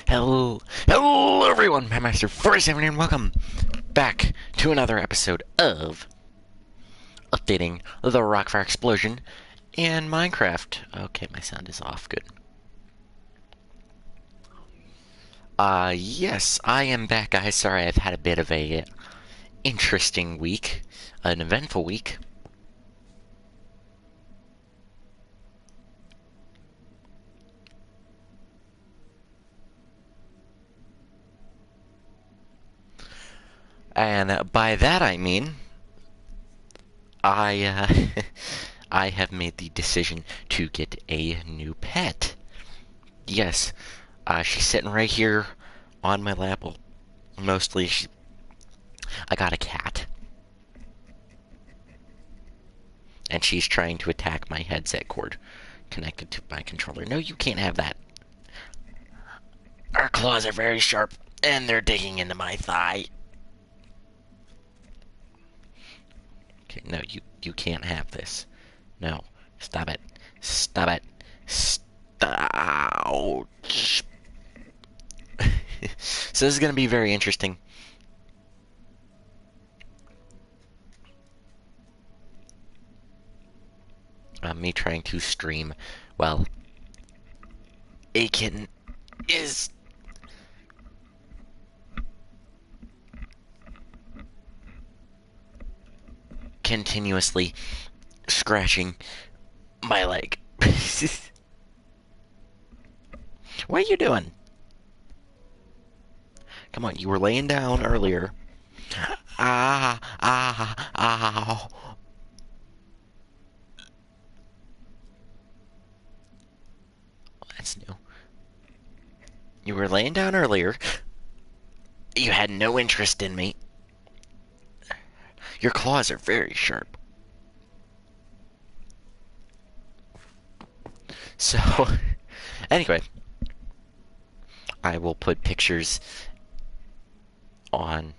Hello everyone, Master47 and welcome back to another episode of Updating the Rockfire Explosion in Minecraft. Okay, my sound is off, good. Yes, I am back, guys. Sorry, I've had a bit of a interesting week, an eventful week. And by that I mean, I, I have made the decision to get a new pet. Yes, she's sitting right here on my lap. Well, mostly, I got a cat, and she's trying to attack my headset cord connected to my controller. No, you can't have that. Our claws are very sharp, and they're digging into my thigh. Okay, no, you can't have this. No, stop it. Stop it. Ouch. So this is going to be very interesting. Me trying to stream while a kitten is continuously scratching my leg. What are you doing? Come on, you were laying down earlier. Ow. That's new. You were laying down earlier. You had no interest in me. Your claws are very sharp. So, anyway, I will put pictures on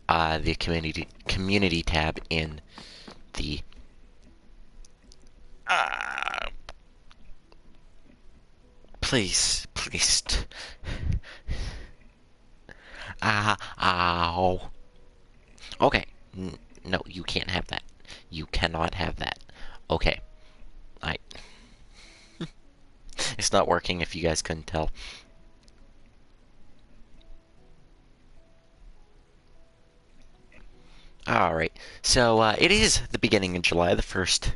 the community tab in the please. Ow. Okay. No, you can't have that. You cannot have that. Okay. I. It's not working if you guys couldn't tell. Alright. So, it is the beginning of July, the first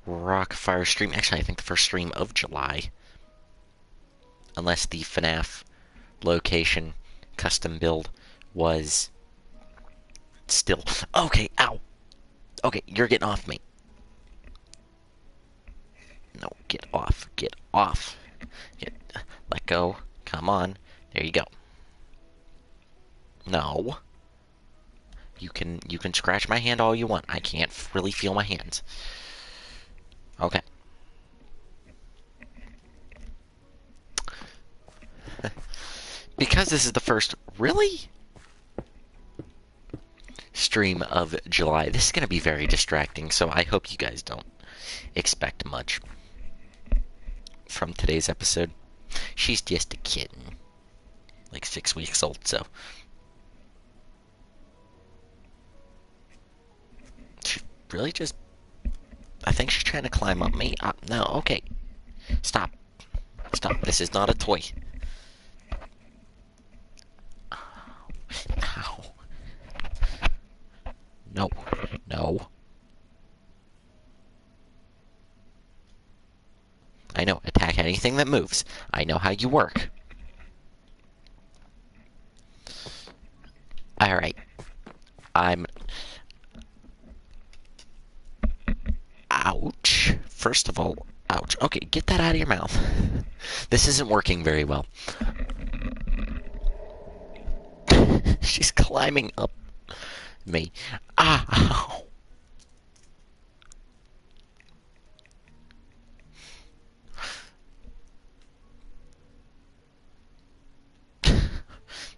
Rockfire stream. Actually, I think the first stream of July. Unless the FNAF location custom build was still. Okay, ow. Okay, you're getting off me. No, get off. Get off. Let go. Come on. There you go. No. You can scratch my hand all you want. I can't really feel my hands. Okay. Because this is the first really stream of July, this is going to be very distracting, so I hope you guys don't expect much from today's episode. She's just a kitten. Like 6 weeks old, so. She really just. I think she's trying to climb up me. No, okay. Stop. Stop. This is not a toy. Ow. No. No. I know. Attack anything that moves. I know how you work. Alright. I'm. Ouch. First of all, ouch. Okay, get that out of your mouth. This isn't working very well. She's climbing up me. Ow.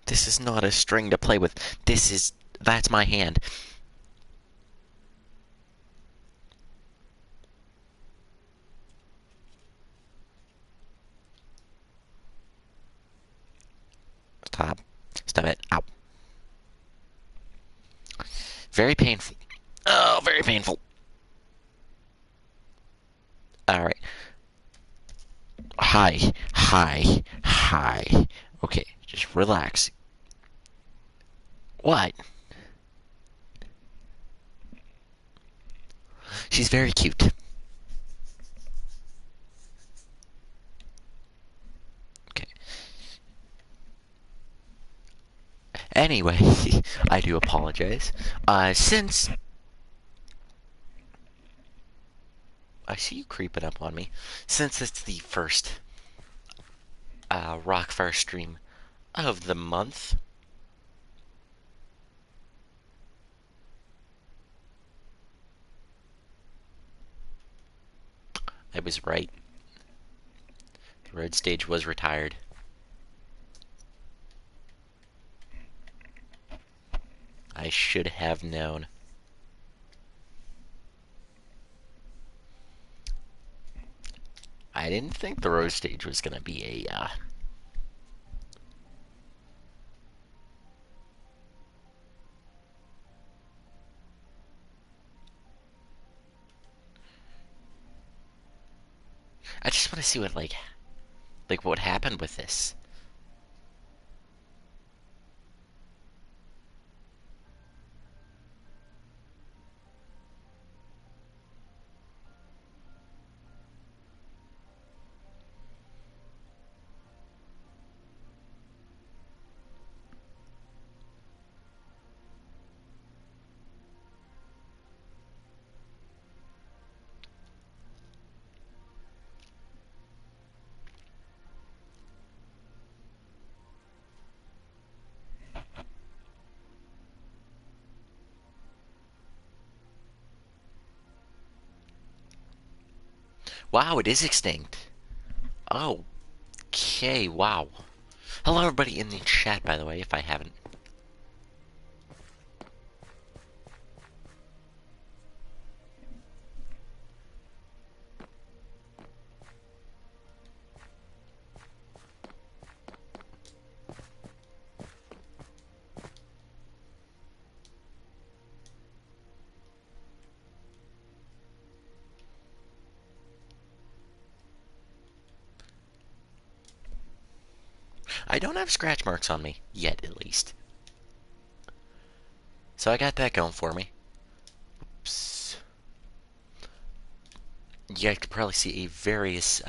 This is not a string to play with. That's my hand. Very painful. Oh, very painful. Alright. Hi. Hi. Hi. Okay, just relax. What? She's very cute. Okay. Anyway, I do apologize. Since I see you creeping up on me, since it's the first Rockfire stream of the month, I was right. The road stage was retired. I should have known. I didn't think the road stage was gonna be a I just want to see what what happened with this. Wow, it is extinct. Oh, okay, wow. Hello, everybody in the chat, by the way, if I haven't. I don't have scratch marks on me, yet at least. So I got that going for me. Oops. You guys could probably see a various,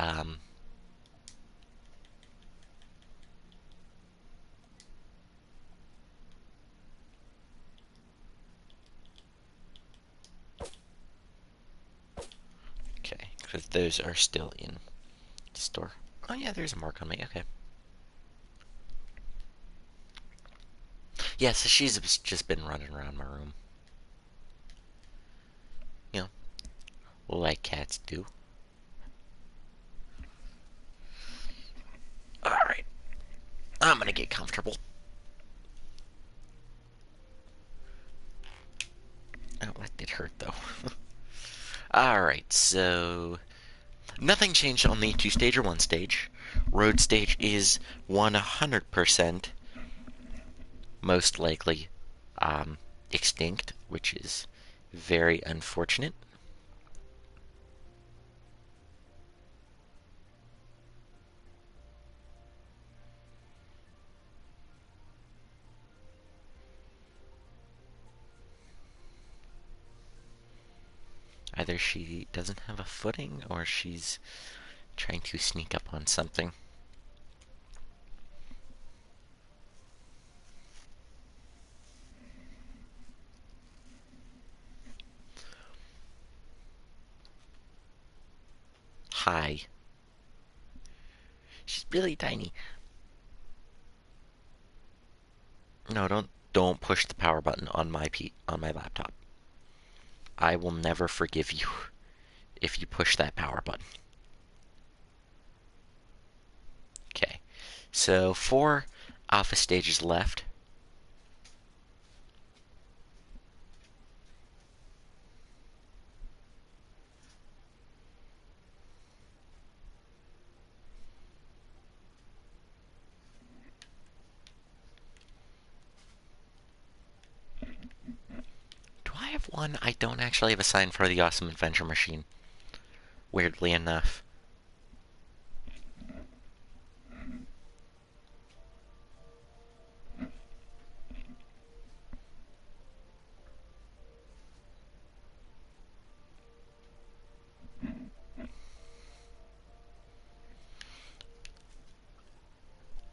okay, because those are still in store. Oh yeah, there's a mark on me, okay. Yeah, so she's just been running around my room. You know, like cats do. Alright, I'm gonna get comfortable. Oh, that did hurt, though. Alright, so nothing changed on the 2-stage or 1-stage. Road stage is 100% most likely extinct, which is very unfortunate. Either she doesn't have a footing or she's trying to sneak up on something. Hi. She's really tiny. No, don't push the power button on my laptop. I will never forgive you if you push that power button. Okay. So 4 alpha stages left. one, I don't actually have a sign for the Awesome Adventure Machine. Weirdly enough.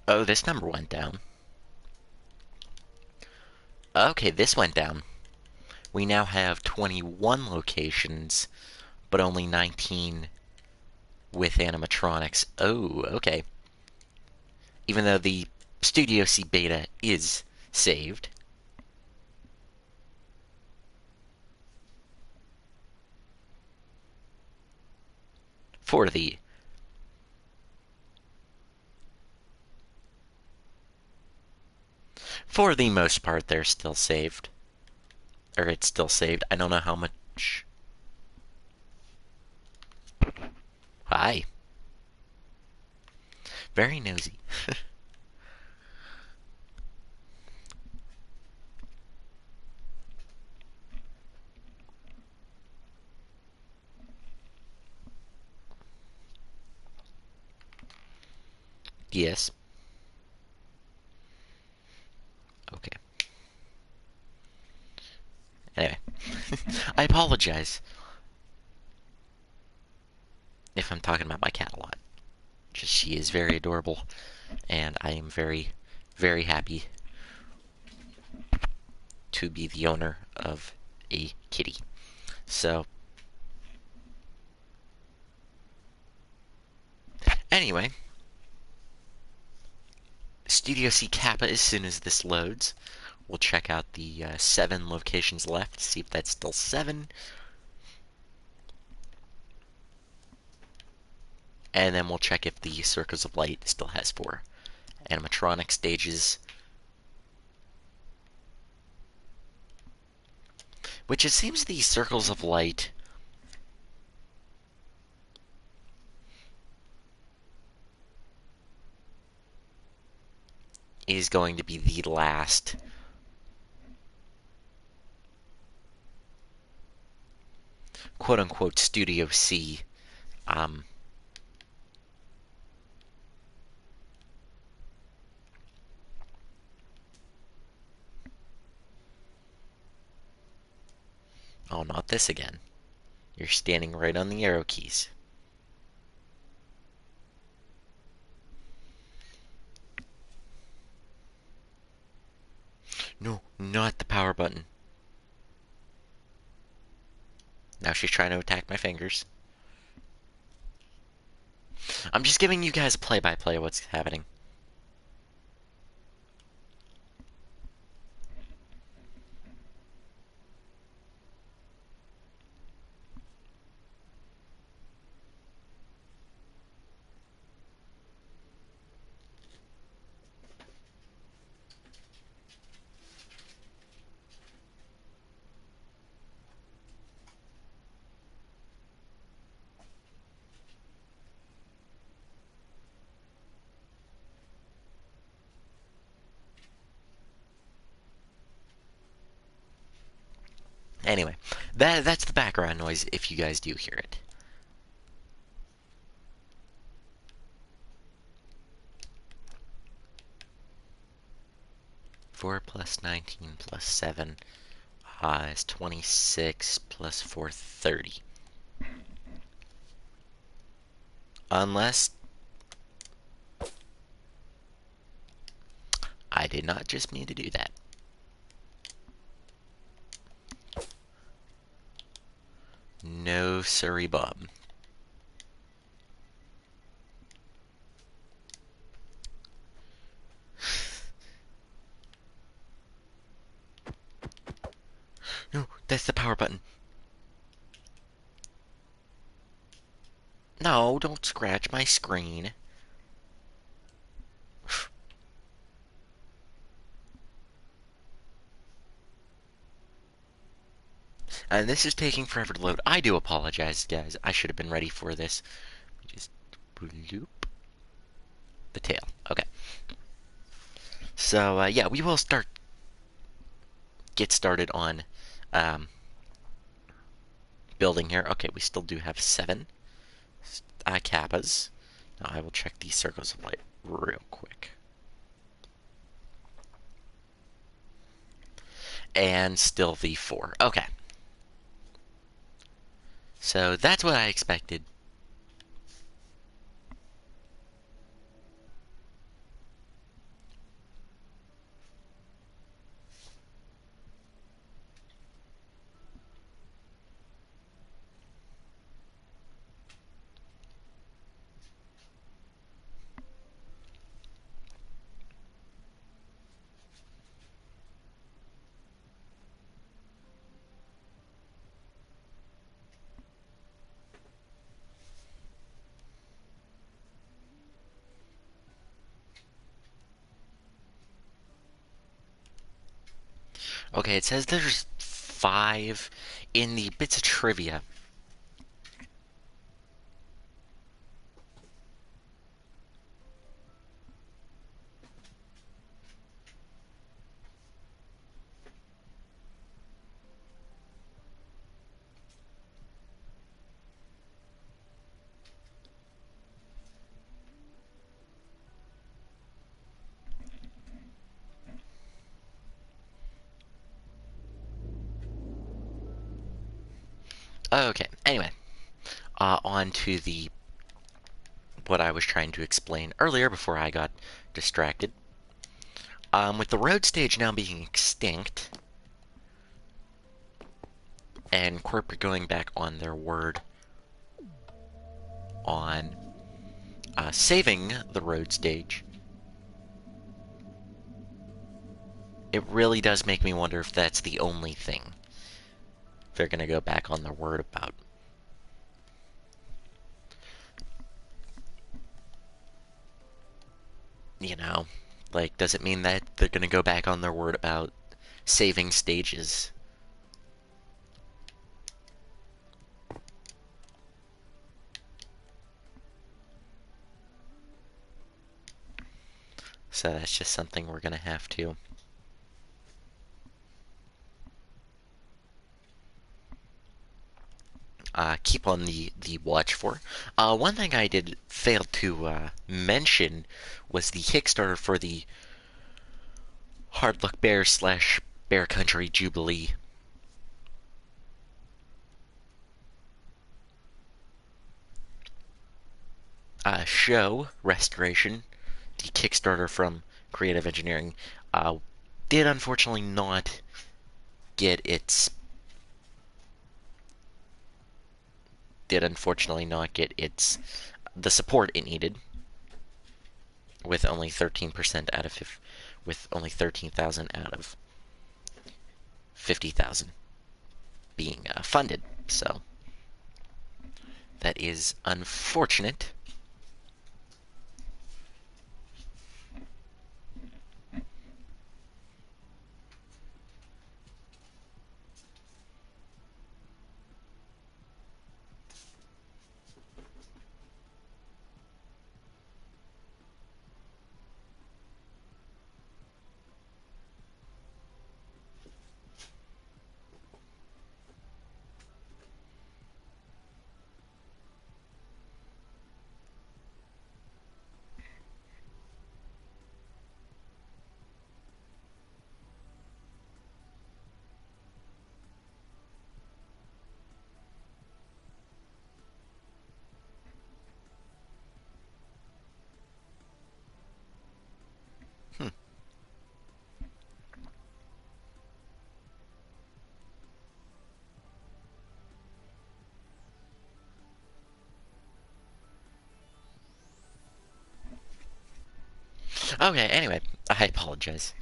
Oh, this number went down. Okay, this went down. We now have 21 locations, but only 19 with animatronics. Oh, okay. Even though the Studio C beta is saved. For the most part, they're still saved. Or it's still saved. I don't know how much. Hi. Very nosy. Yes. Okay. Anyway. I apologize if I'm talking about my cat a lot. Just she is very adorable, and I am very, very happy to be the owner of a kitty. So, anyway, Studio C Kappa, as soon as this loads, we'll check out the 7 locations left, see if that's still 7. And then we'll check if the Circles of Light still has 4 animatronic stages. Which it seems the Circles of Light is going to be the last quote-unquote Studio C oh, not this again. You're standing right on the arrow keys. No, not the power button. Now she's trying to attack my fingers. I'm just giving you guys a play-by-play of what's happening. Anyway, that's the background noise if you guys do hear it. Four plus 19 plus 7 is 26 plus 4, 30. Unless I did not just mean to do that. No, sorry, Bob. No, that's the power button. No, don't scratch my screen. And this is taking forever to load. I do apologize, guys. I should have been ready for this. Just bloop. The tail. Okay. So, yeah, we will get started on building here. Okay, we still do have 7 kappas. Now I will check these circles of light real quick. And still V4. Okay. So that's what I expected. Okay, it says there's 5 in the bits of trivia. Okay, anyway, on to the what I was trying to explain earlier before I got distracted. With the road stage now being extinct, and corporate going back on their word on saving the road stage, it really does make me wonder if that's the only thing they're going to go back on their word about. You know, like, does it mean that they're going to go back on their word about saving stages? So that's just something we're going to have to keep on the watch for. One thing I did fail to mention was the Kickstarter for the Hard Luck Bears slash Bear Country Jubilee. Show restoration, the Kickstarter from Creative Engineering, did unfortunately not get its the support it needed, with only 13% out of with only 13,000 out of 50,000 being funded. So that is unfortunate. Hmm. Okay, anyway, I apologize.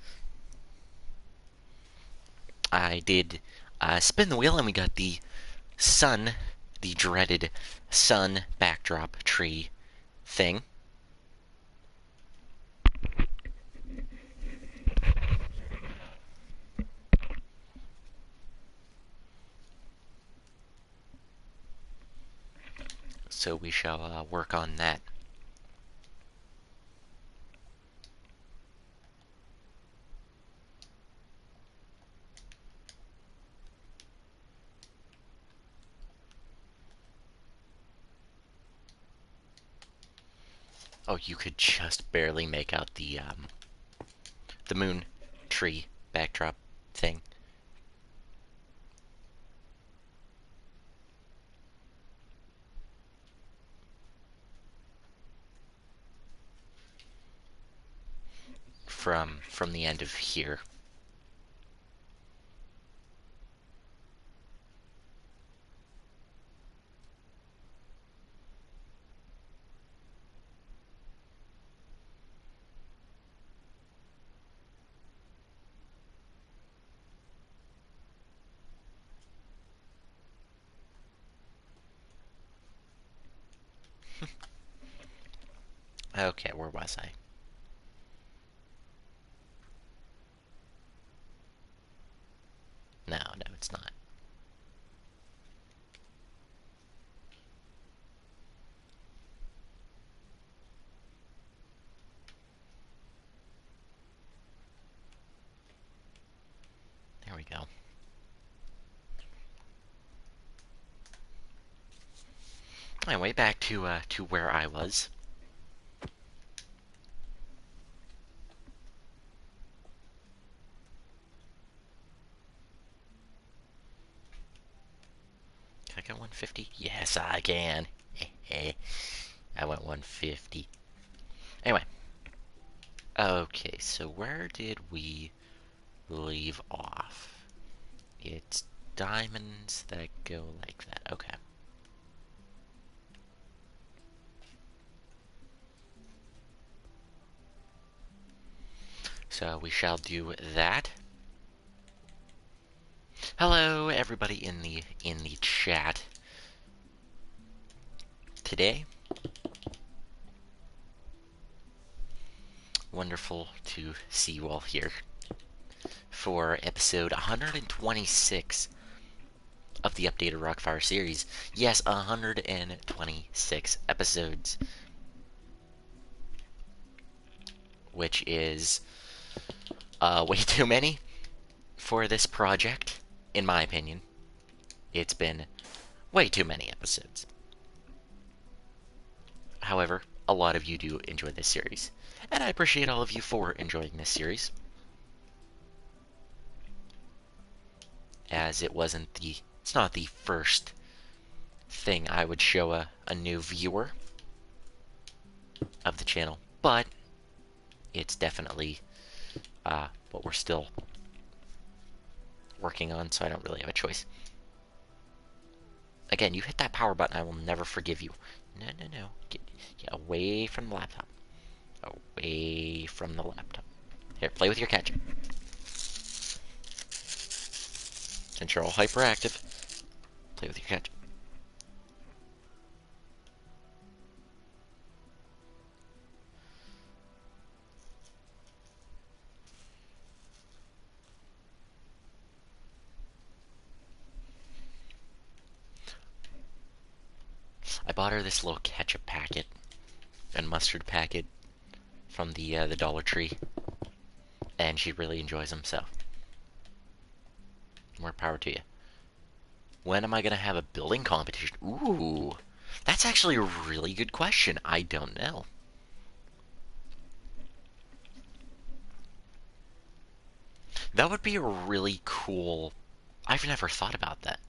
I did spin the wheel and we got the sun, the dreaded sun backdrop tree thing. So we shall work on that. Oh, you could just barely make out the moon tree backdrop thing. From the end of here. Okay, where was I? No, no, it's not. There we go. Anyway, back to where I was. Can I go 150? Yes, I can. I went 150. Anyway. Okay, so where did we leave off? It's diamonds that go like that. Okay. So we shall do that. Hello, everybody in the chat. Today, wonderful to see you all here for episode 126 of the updated Rockfire series. Yes, 126 episodes, which is way too many for this project, in my opinion. It's been way too many episodes. However, a lot of you do enjoy this series, and I appreciate all of you for enjoying this series, as it's not the first thing I would show a new viewer of the channel, but it's definitely what we're still working on, so I don't really have a choice. Again, you hit that power button, I will never forgive you. No, no, no. Get away from the laptop. Away from the laptop. Here, play with your ketchup. Since you're all hyperactive, play with your ketchup. I bought her this little ketchup packet and mustard packet from the Dollar Tree, and she really enjoys them, so more power to you. When am I gonna have a building competition? Ooh, that's actually a really good question. I don't know. That would be a really cool... I've never thought about that.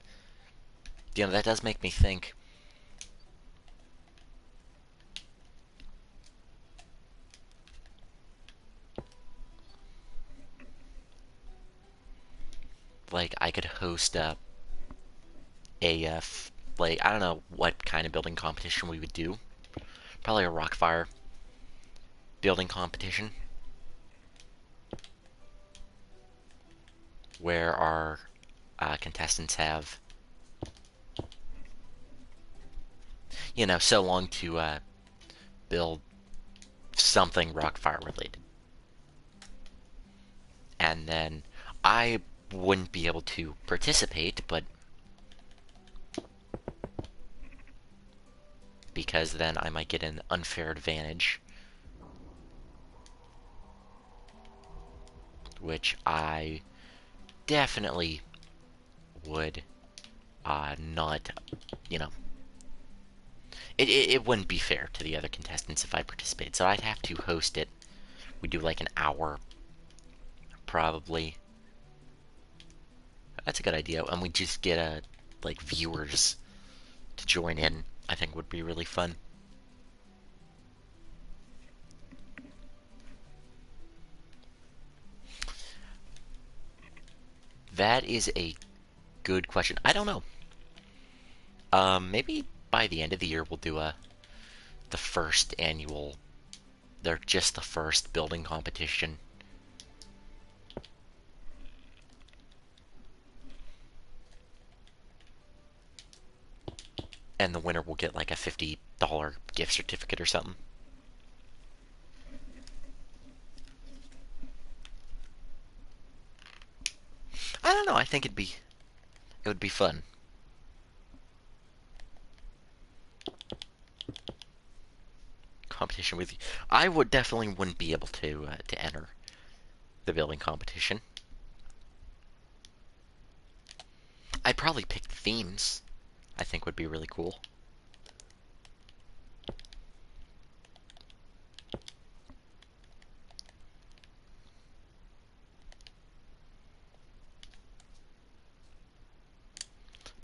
You know, that does make me think... like, I could host a like, I don't know what kind of building competition we would do. Probably a Rockfire building competition, where our contestants have, you know, so long to build something Rockfire related. And then I wouldn't be able to participate, but because then I might get an unfair advantage, which I definitely would not, you know, It wouldn't be fair to the other contestants if I participated, so I'd have to host it. We do like an hour, probably. That's a good idea, and we just get like viewers to join in. I think would be really fun. That is a good question. I don't know. Maybe by the end of the year we'll do the first annual. They're just the first building competition. And the winner will get like a $50 gift certificate or something. I don't know. I think it would be fun. Competition with you. I would definitely wouldn't be able to enter the building competition. I'd probably pick the themes. I think would be really cool.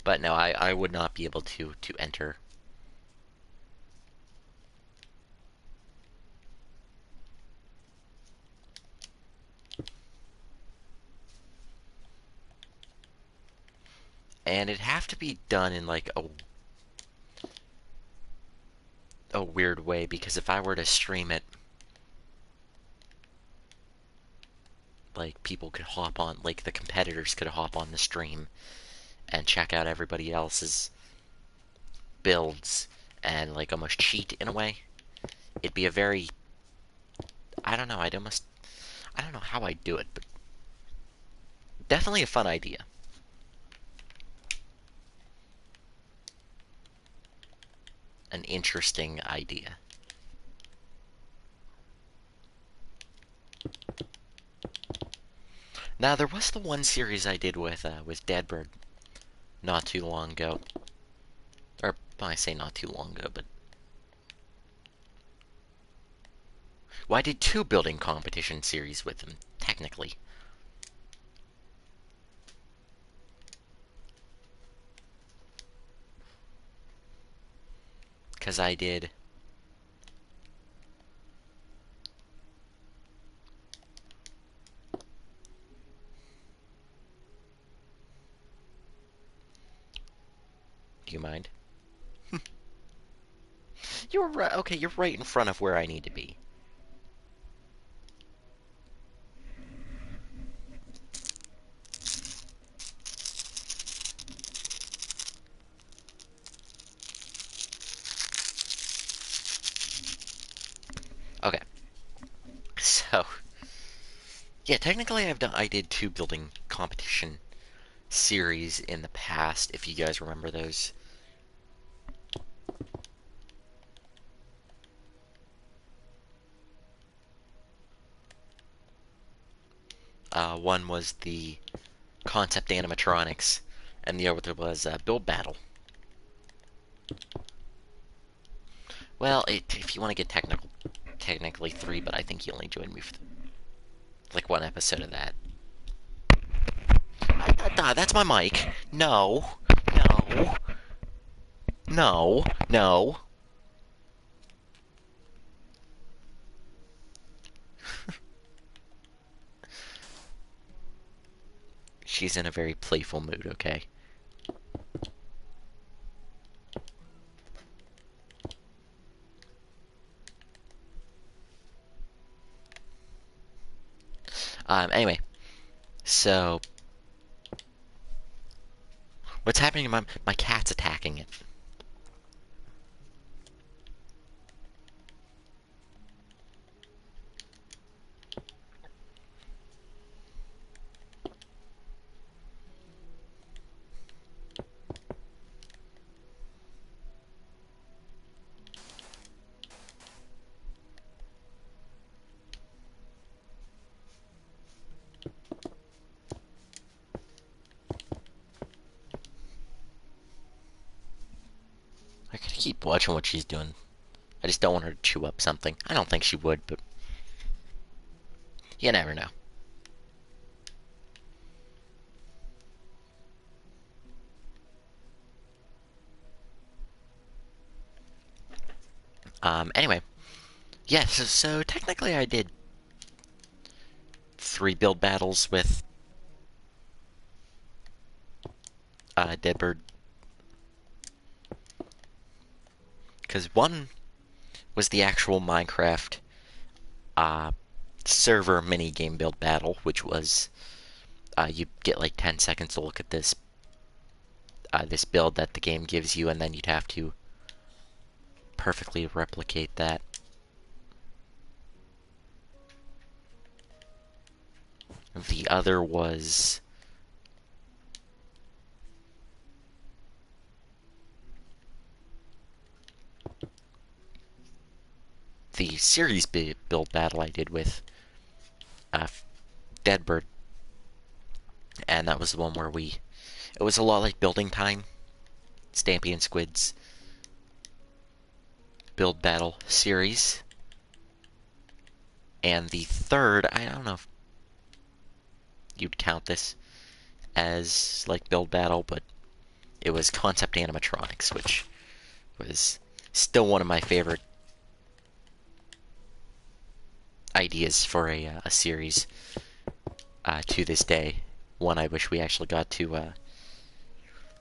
But no, I would not be able to enter. And it'd have to be done in like a weird way, because if I were to stream it, like people could hop on, like the competitors could hop on the stream and check out everybody else's builds and like almost cheat in a way. It'd be a very, I don't know, I don't know how I'd do it, but definitely a fun idea. An interesting idea. Now there was the one series I did with Deadbird not too long ago, or well, I say not too long ago, but well, I did two building competition series with him technically. Because I did. Do you mind? You're right. Okay, you're right in front of where I need to be. Okay. So, yeah, technically I did two building competition series in the past, if you guys remember those. One was the concept animatronics, and the other was build battle. Well, if you want to get technical, technically three, but I think you only joined me for like one episode of that. That's my mic. No, no, no, no. She's in a very playful mood, okay? Anyway, so what's happening? My cat's attacking it. keep watching what she's doing. I just don't want her to chew up something. I don't think she would, but you never know. Anyway. Yeah, so technically I did 3 build battles with Deadbird. Because one was the actual Minecraft server minigame build battle, which was you get like 10 seconds to look at this build that the game gives you, and then you'd have to perfectly replicate that. The other was the series build battle I did with Deadbird, and that was the one where it was a lot like Building Time, Stampy and Squid's build battle series. And the third, I don't know if you'd count this as like build battle, but it was Concept Animatronics, which was still one of my favorite ideas for a series to this day. One I wish we actually got to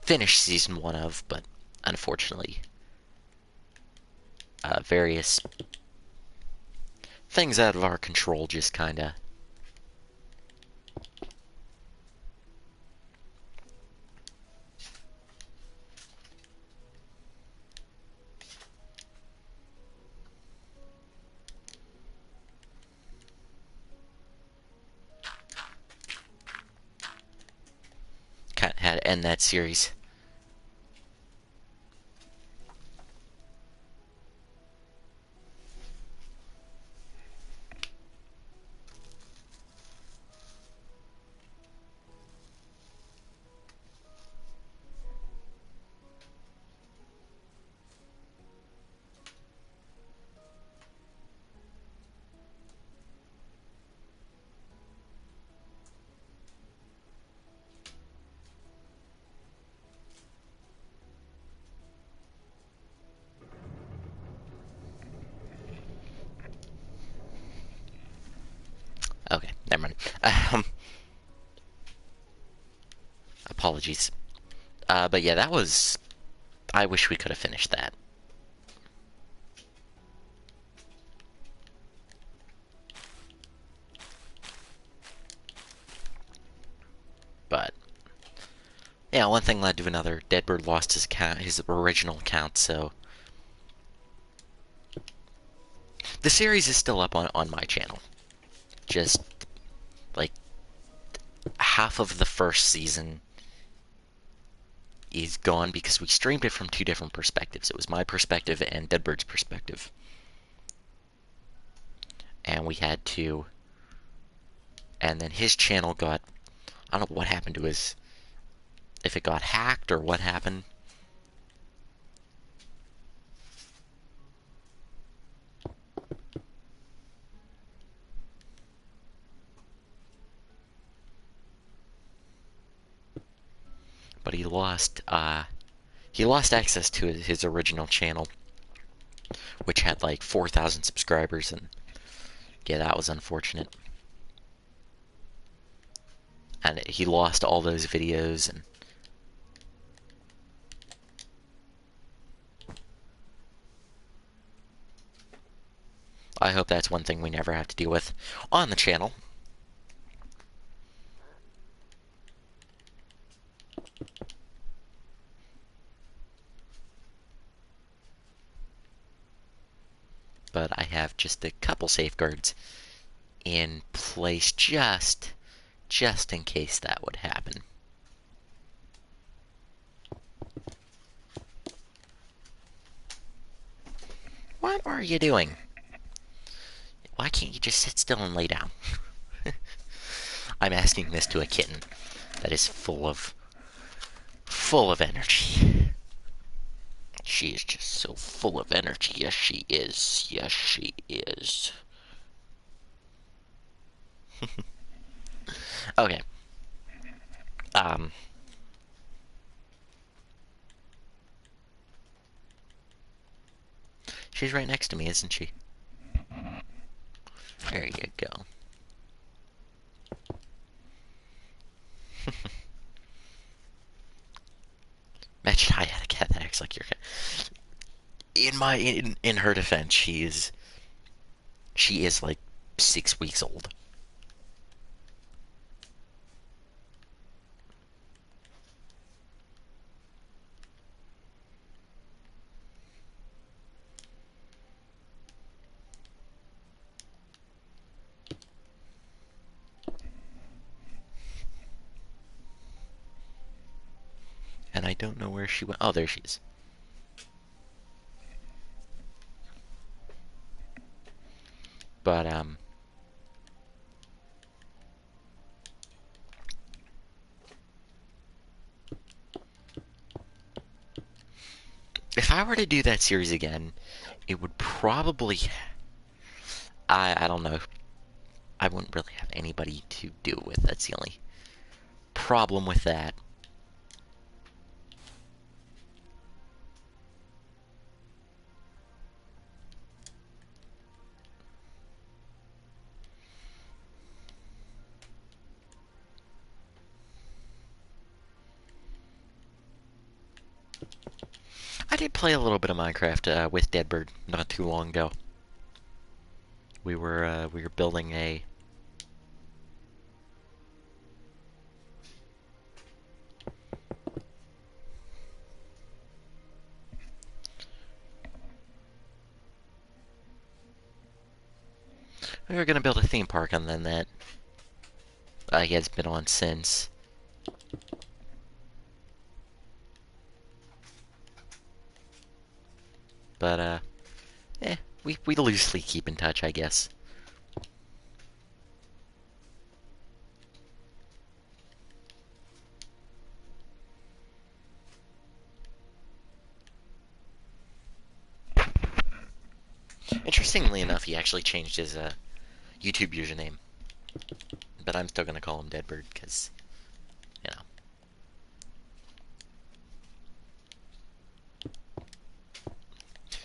finish season 1 of, but unfortunately various things out of our control just kinda had to end that series. Okay, never mind. Apologies. But yeah, that was... I wish we could have finished that. But... yeah, one thing led to another. Deadbird lost his account, his original account, so... the series is still up on my channel. Just, like, half of the first season is gone because we streamed it from 2 different perspectives. It was my perspective and Deadbird's perspective. And we had to... and then his channel got... I don't know what happened to his... if it got hacked or what happened. But he lost access to his original channel, which had like 4,000 subscribers, and yeah, that was unfortunate. And he lost all those videos, and I hope that's one thing we never have to deal with on the channel. But I have just a couple safeguards in place just in case that would happen. What are you doing? Why can't you just sit still and lay down? I'm asking this to a kitten that is full of energy. She is just so full of energy. Yes, she is. Yes, she is. Okay. Um. She's right next to me, isn't she? There you go. Imagine I had a cat that acts like your cat. In her defense, she is like 6 weeks old. And I don't know where she went. Oh, there she is. But if I were to do that series again, it would probably, I don't know. I wouldn't really have anybody to do it with. That's the only problem with that. I did play a little bit of Minecraft with Deadbird not too long ago. We were building a. We were gonna build a theme park, and then that he has been on since. But we loosely keep in touch, I guess. Interestingly enough, he actually changed his YouTube username, but I'm still gonna call him Deadbird because, you know.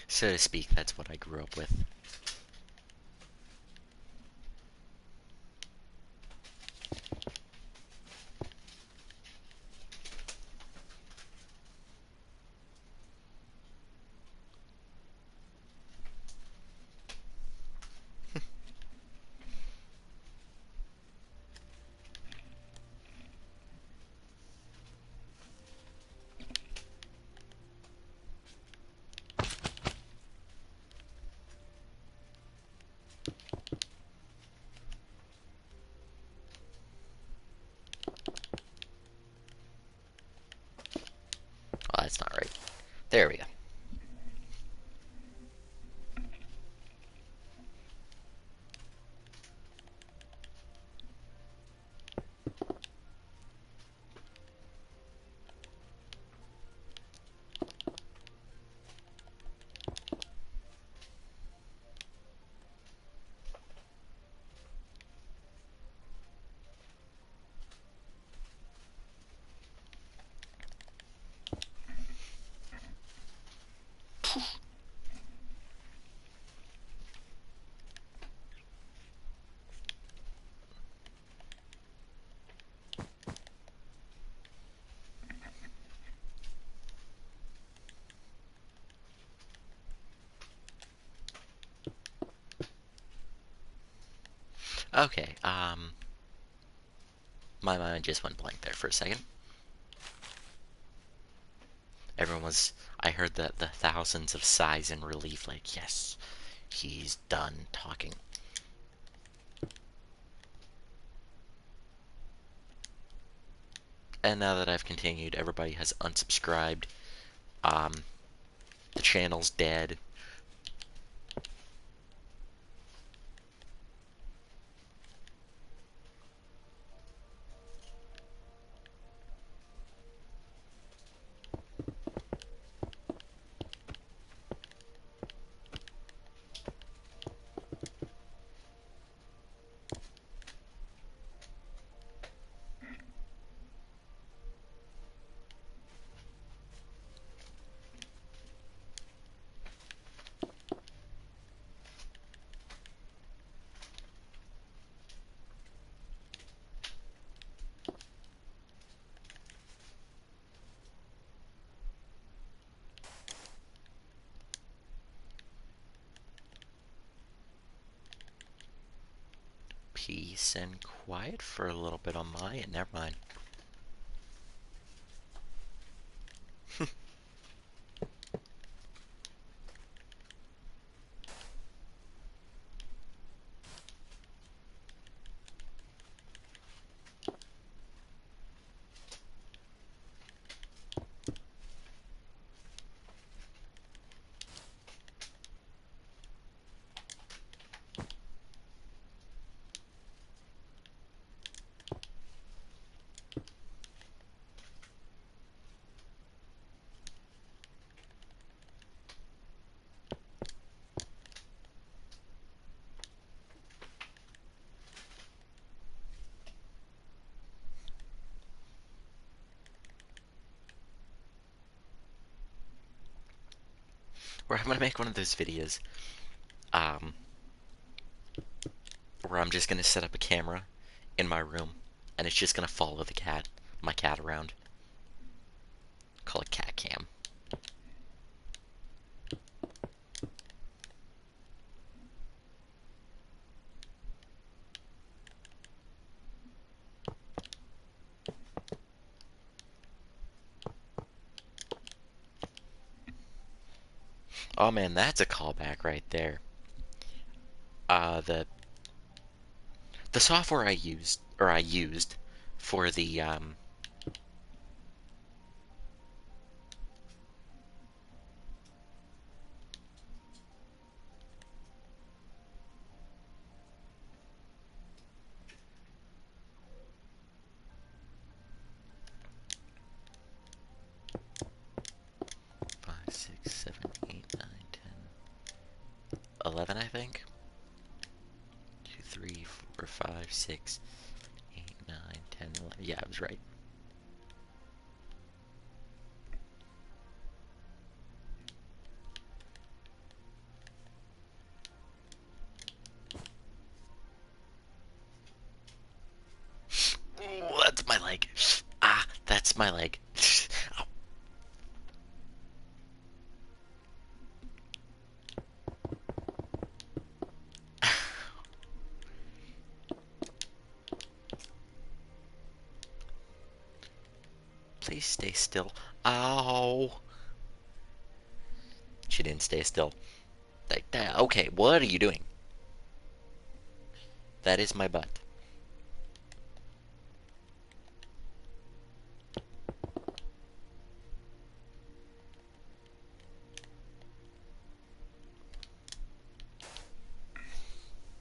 So to speak, that's what I grew up with. Oh, that's not right. There we go. Okay, my mind just went blank there for a second. Everyone was. I heard the thousands of sighs in relief, like, yes, he's done talking. And now that I've continued, everybody has unsubscribed. Um, the channel's dead. peace and quiet for a little bit on my end. Never mind. Where I'm gonna make one of those videos, um, where I'm just gonna set up a camera in my room, and it's just gonna follow my cat around. Call it cat cam. Oh man, that's a callback right there. The software I used for the 5, 6, 7, 8, 9, 10, 11, I think. 2, 3, 4, 5, 6, 8, 9, 10, 11. Yeah, I was right. Ooh, that's my leg. Ah, that's my leg. Please stay still. Ow. She didn't stay still. Okay, what are you doing? That is my butt.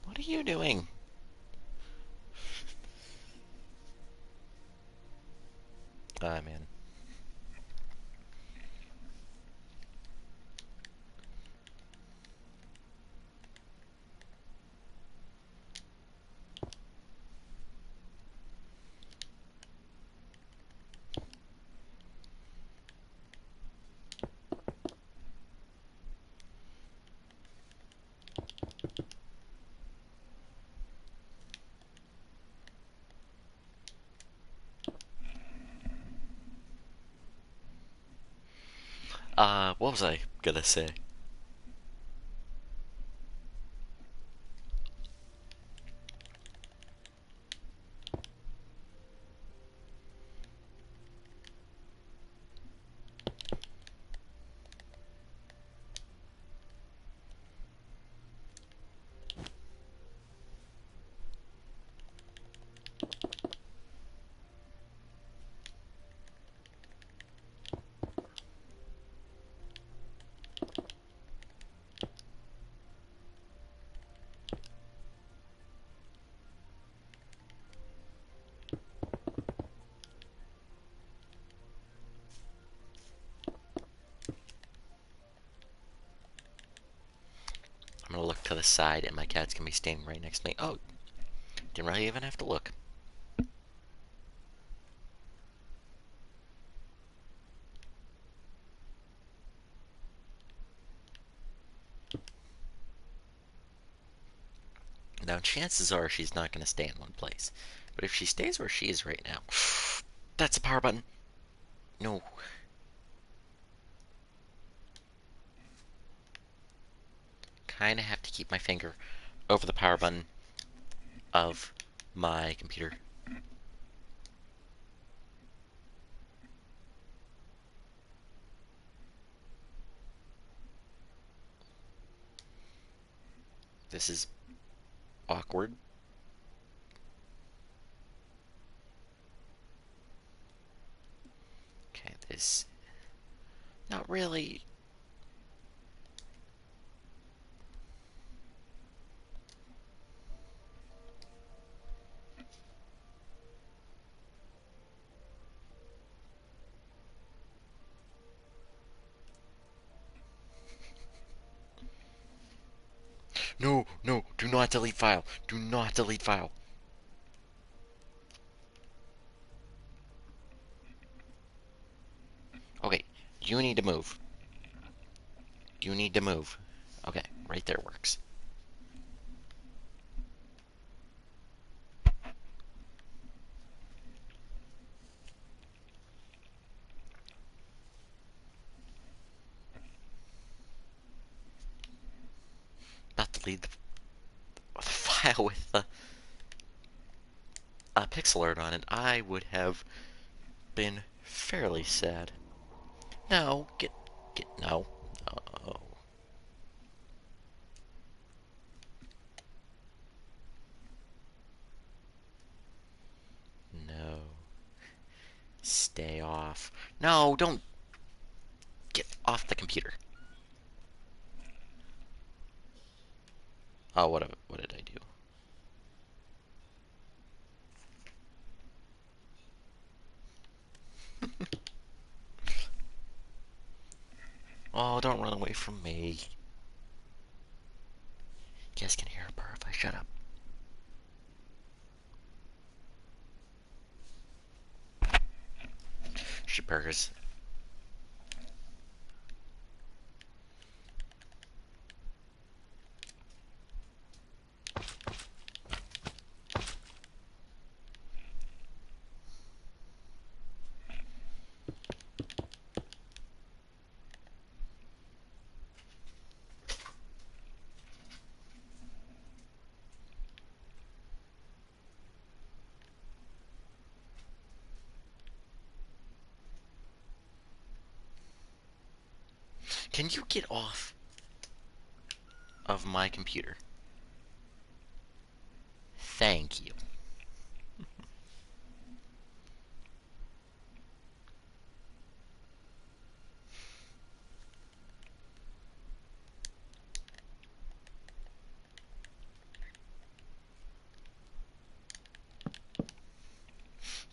What are you doing? Ah, man. What was I gonna say? I'm gonna look to the side and my cat's gonna be standing right next to me. Oh, didn't really even have to look. Now, chances are she's not gonna stay in one place. But if she stays where she is right now, that's the power button. No. Kinda have to keep my finger over the power button of my computer. This is awkward. Okay, this... Not really... No, no, do not delete file. Do not delete file. Okay, you need to move. You need to move. Okay, right there works. Not delete the file with the pixel art on it. I would have been fairly sad. No, no. Oh, no. Stay off. No, don't get off the computer. Oh, what did I do? Oh, don't run away from me. You guys can hear a purr if I shut up. She purrs. Can you get off of my computer? Thank you.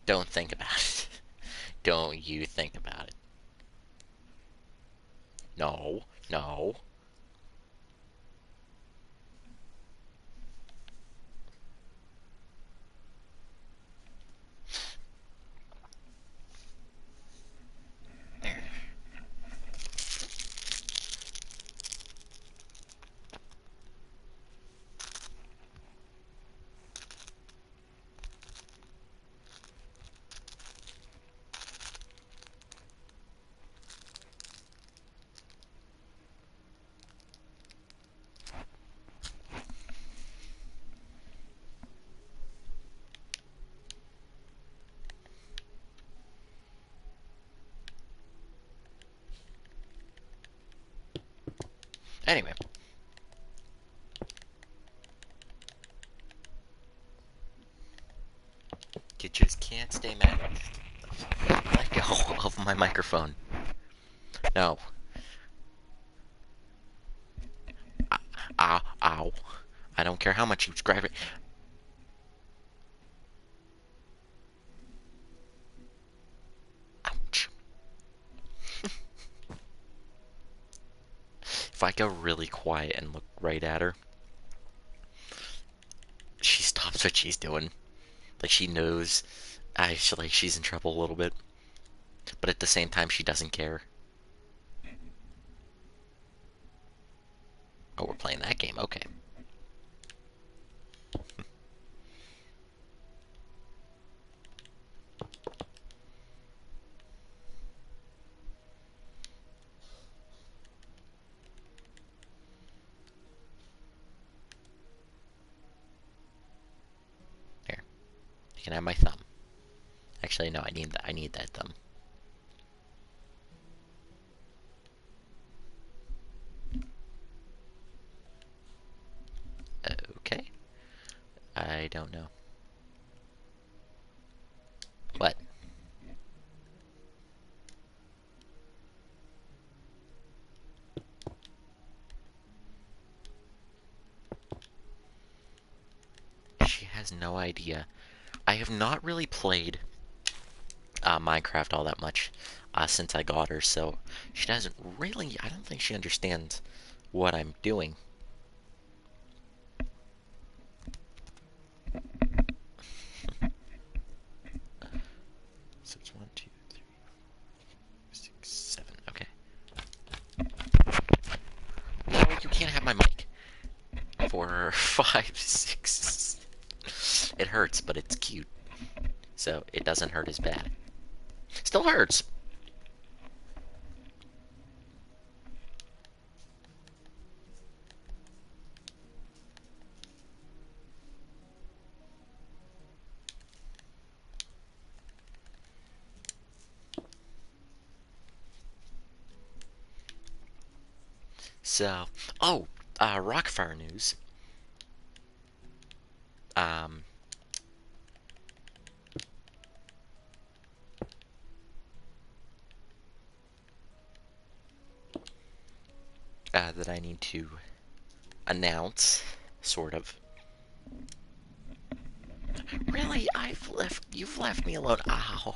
Don't think about it. Don't you think about it. No, no. Anyway. You just can't stay mad. Let go of my microphone. No. Ow, ow. I don't care how much you describe it. Ouch. If I go really quiet and look right at her, she stops what she's doing. Like she knows actually she's in trouble a little bit. But at the same time she doesn't care. Oh, we're playing that game, okay. There. can have my thumb. Actually, no, I need that thumb. Okay. I don't know. What? She has no idea. I have not really played Minecraft all that much since I got her, so she doesn't really. I don't think she understands what I'm doing. So it's 1, 2, 3, 6, 7. Okay. No, you can't have my mic. 4, 5, 6. It hurts, but it's cute, so it doesn't hurt as bad. Still hurts. So, oh, Rockfire news. Um, that I need to announce, sort of. Really, you've left me alone. Ow.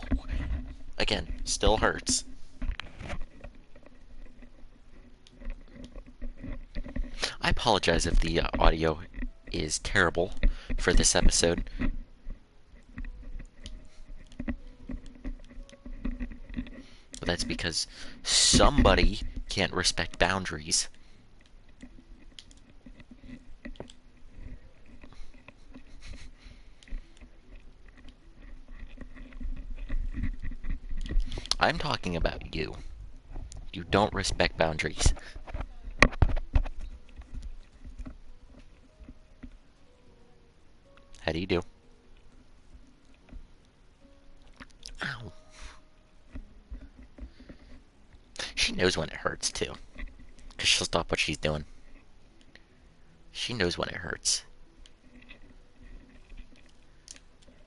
Again, still hurts. I apologize if the audio is terrible for this episode. But that's because somebody can't respect boundaries. I'm talking about you. You don't respect boundaries. How do you do? Ow. She knows when it hurts, too. Because she'll stop what she's doing. She knows when it hurts.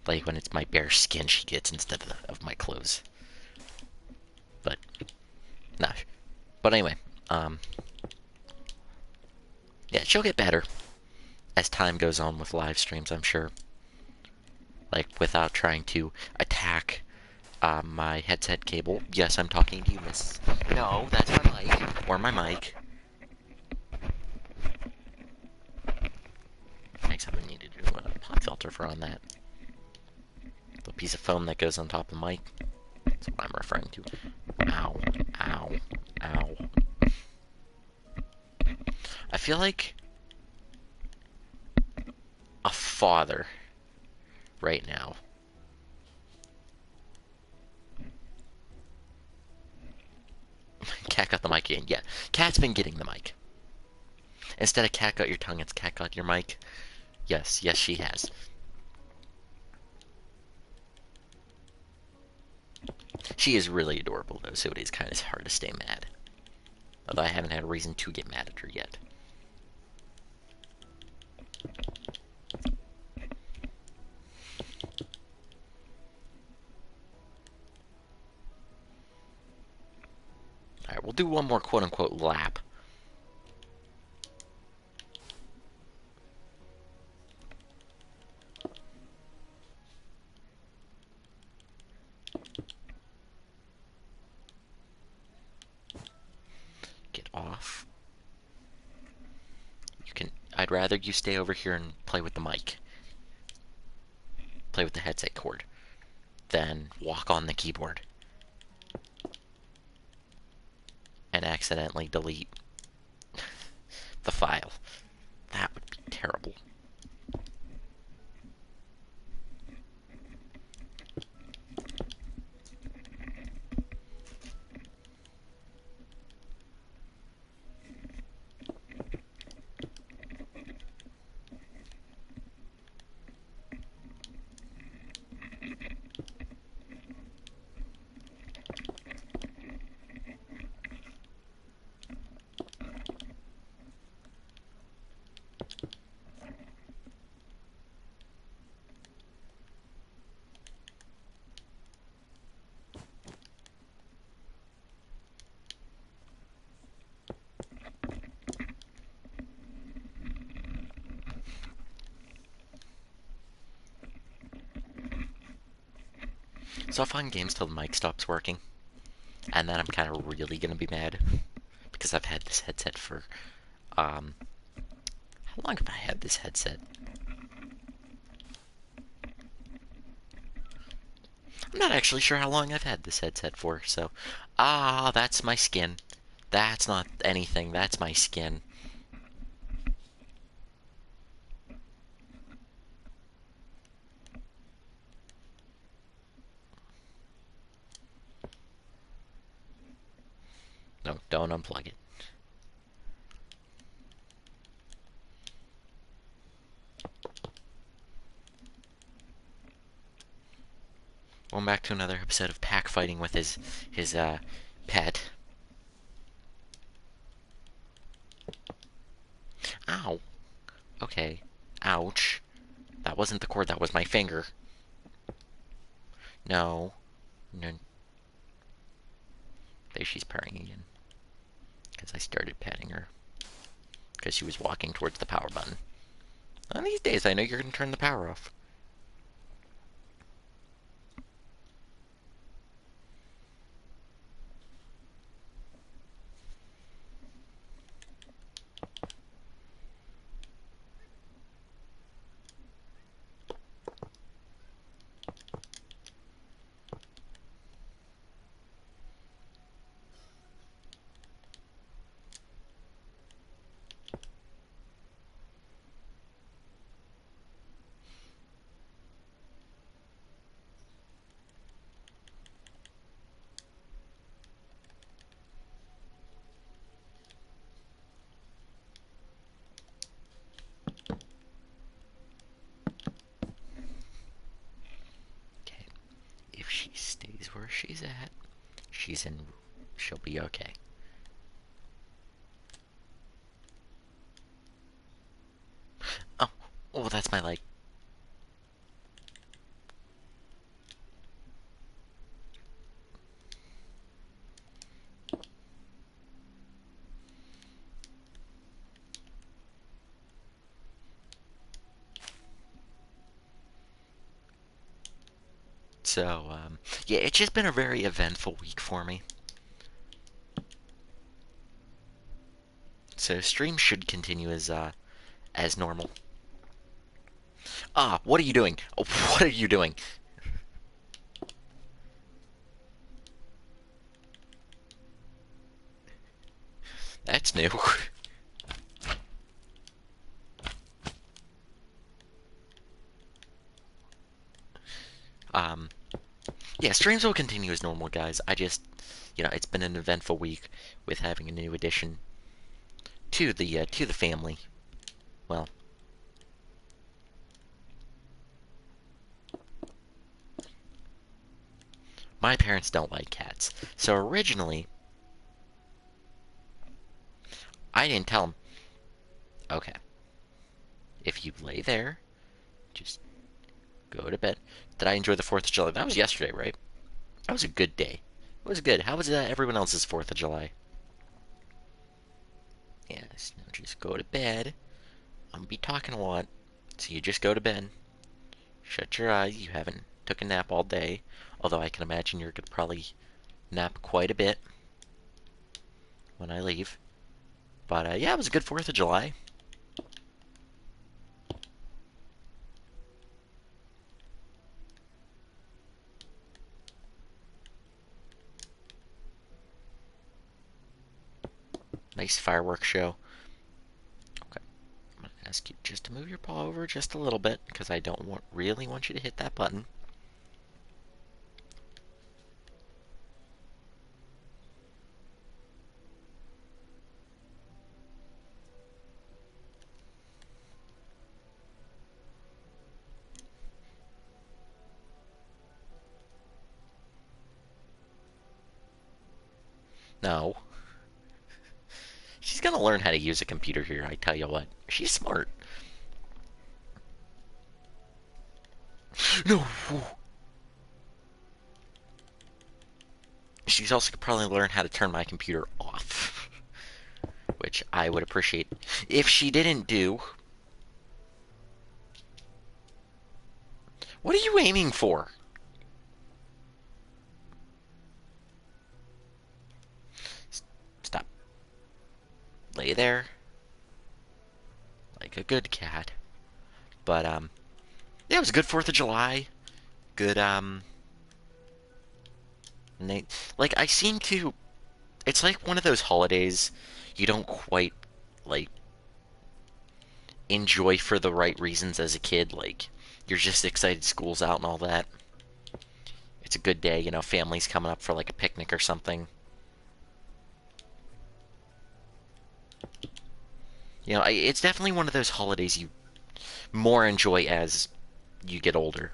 Like when it's my bare skin she gets instead of my clothes. But, nah. But anyway, yeah, she'll get better as time goes on with live streams, I'm sure. Like, without trying to attack my headset cable. Yes, I'm talking to you, miss. No, that's my mic. Or my mic. Except I need to do a pop filter for on that. The piece of foam that goes on top of the mic. That's what I'm referring to. Ow. Ow. Ow. I feel like a father right now. Cat got the mic again. Yeah, Cat's been getting the mic. Instead of cat got your tongue, it's cat got your mic. Yes, yes, she has. She is really adorable, though, so it is kind of hard to stay mad. Although I haven't had a reason to get mad at her yet. Alright, we'll do one more quote-unquote lap. Get off. I'd rather you stay over here and play with the mic. Play with the headset cord. Than walk on the keyboard. And accidentally delete the file. That would be terrible. So I'll find games till the mic stops working, and then I'm kind of really gonna be mad because I've had this headset for how long have I had this headset? I'm not actually sure how long I've had this headset for. So, that's my skin. That's not anything. That's my skin. No, don't unplug it. Going back to another episode of Pack fighting with his pet. Ow. Okay. Ouch. That wasn't the cord. That was my finger. No. No. There she's purring again. Because I started petting her. Because she was walking towards the power button. One of these days, I know you're going to turn the power off. Okay. If she stays where she's at, she'll be okay. Oh, oh, that's my leg. So, yeah, it's just been a very eventful week for me. So stream should continue as normal. What are you doing? Oh, what are you doing? That's new. um, yeah, streams will continue as normal, guys. I just, it's been an eventful week with having a new addition to the family. Well, my parents don't like cats, so originally I didn't tell them. Okay, if you lay there, just go to bed. Did I enjoy the 4th of July? That was yesterday, right? That was a good day. It was good. How was everyone else's 4th of July? Yes, now just go to bed. I'm gonna be talking a lot, so you just go to bed. Shut your eyes. You haven't took a nap all day, although I can imagine you're gonna probably nap quite a bit when I leave. But yeah, it was a good 4th of July. Nice fireworks show. Okay, I'm gonna ask you just to move your paw over just a little bit because I don't really want you to hit that button. No. She's gonna learn how to use a computer here, I tell you what. She's smart. No! She's also gonna probably learn how to turn my computer off. Which I would appreciate. If she didn't do... What are you aiming for? good cat. But, yeah, it was a good 4th of July. Good, and they, like, I seem to, it's like one of those holidays you don't quite, like, enjoy for the right reasons as a kid. Like, you're just excited school's out and all that. It's a good day, you know, family's coming up for, like, a picnic or something. You know, it's definitely one of those holidays you more enjoy as you get older.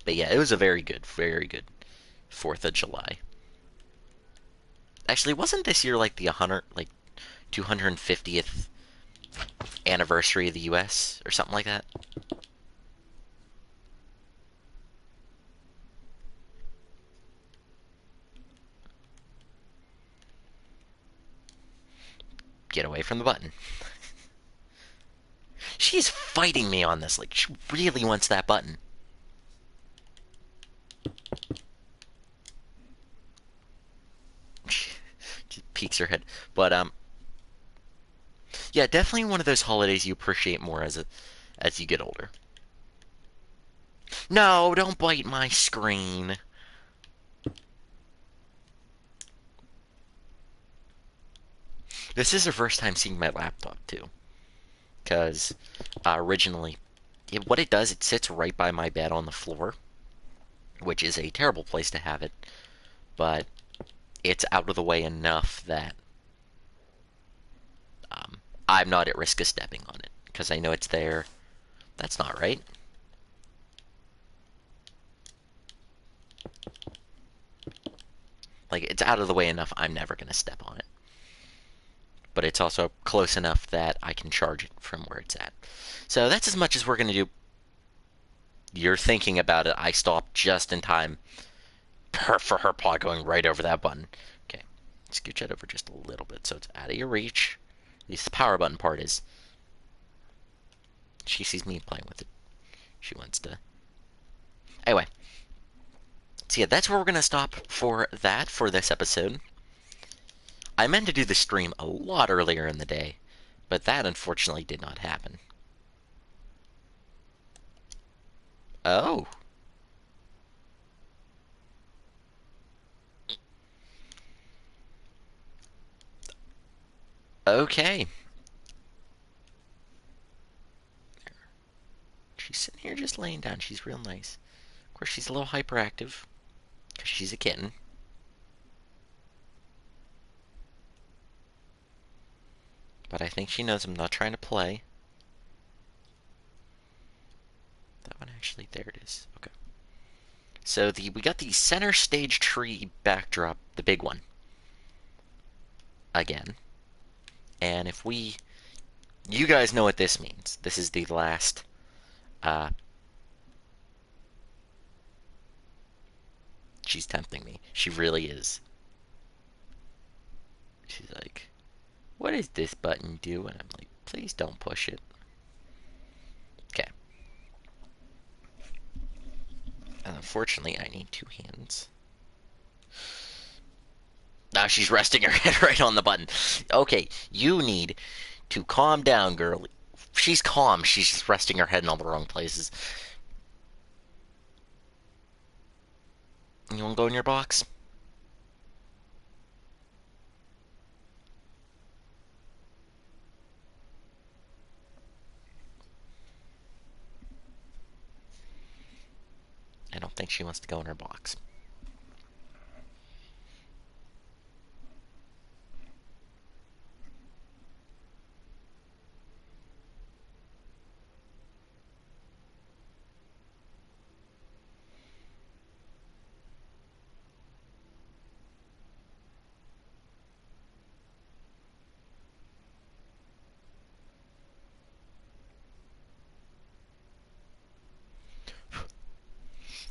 But yeah, it was a very good 4th of July. Actually, wasn't this year like the 250th anniversary of the US or something like that? Get away from the button. She's fighting me on this. Like, she really wants that button. She peeks her head. But, yeah, definitely one of those holidays you appreciate more as you get older. No, don't bite my screen. This is her first time seeing my laptop, too. Because, originally, what it does, it sits right by my bed on the floor, which is a terrible place to have it, but it's out of the way enough that I'm not at risk of stepping on it, because I know it's there. That's not right. Like, it's out of the way enough, I'm never going to step on it. But it's also close enough that I can charge it from where it's at. So that's as much as we're going to do. You're thinking about it. I stopped just in time for her paw going right over that button. Okay, scooch that over just a little bit so it's out of your reach. At least the power button part is. She sees me playing with it. She wants to. Anyway, so yeah, that's where we're going to stop for this episode. I meant to do the stream a lot earlier in the day, but that unfortunately did not happen. Oh. Okay. She's sitting here just laying down. She's real nice. Of course, she's a little hyperactive, because she's a kitten. But I think she knows I'm not trying to play. That one actually, there it is. Okay. So we got the center stage tree backdrop, the big one. Again. And if you guys know what this means. This is the last, she's tempting me. She really is. She's like, what does this button do? And I'm like, please don't push it. Okay. And unfortunately, I need 2 hands. Now she's resting her head right on the button. Okay, you need to calm down, girl. She's calm. She's just resting her head in all the wrong places. You want to go in your box? I don't think she wants to go in her box.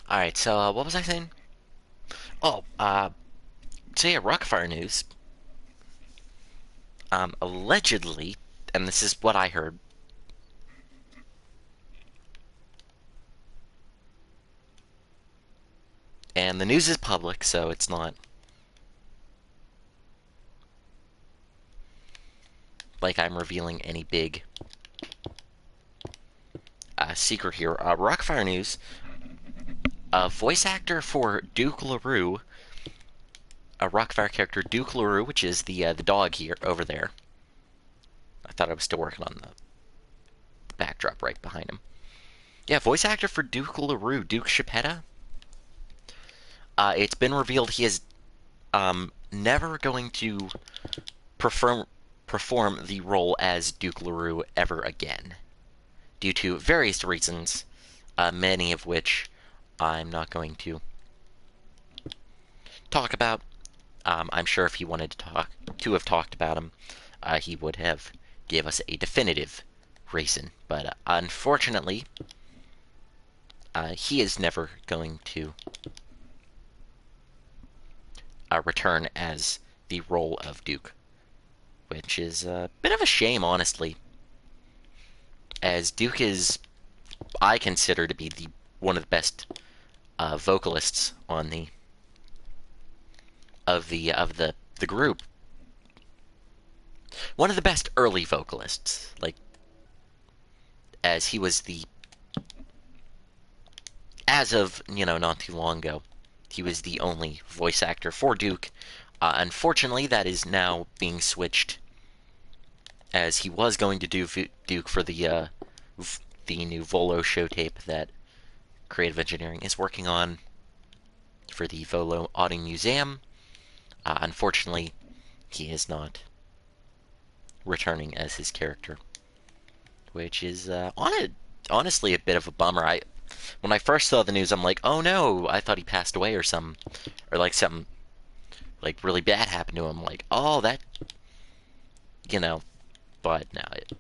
Alright, so what was I saying? Oh, so yeah, Rockfire news. Allegedly, and this is what I heard, and the news is public, so it's not like I'm revealing any big secret here. Rockfire News. Voice actor for Duke LaRue, a Rockfire character, Duke LaRue, which is the dog here over there. I thought I was still working on the backdrop right behind him. Yeah, voice actor for Duke LaRue, Duke Chipetta. It's been revealed he is never going to perform the role as Duke LaRue ever again, due to various reasons, many of which I'm not going to talk about. I'm sure if he wanted to have talked about him, he would have gave us a definitive reason. But unfortunately, he is never going to return as the role of Duke, which is a bit of a shame, honestly, as Duke is, I consider to be one of the best vocalists on the group. One of the best early vocalists, like, as he was as of, not too long ago, he was the only voice actor for Duke. Unfortunately, that is now being switched, as he was going to do Duke for the new Volo show tape that Creative Engineering is working on for the Volo Audio Museum. Unfortunately, he is not returning as his character, which is honestly a bit of a bummer. When I first saw the news, I'm like, oh no, I thought he passed away or something, or like something like really bad happened to him. Like, oh, that, but now it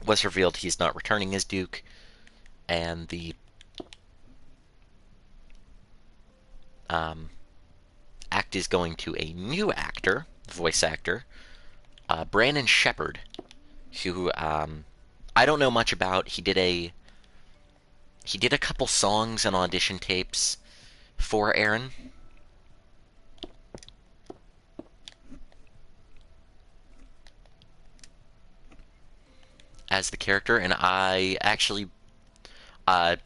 was revealed he's not returning as Duke, and the act is going to a new actor, voice actor, Brandon Shepherd, who I don't know much about. He did a couple songs and audition tapes for Aaron. As the character, and I actually I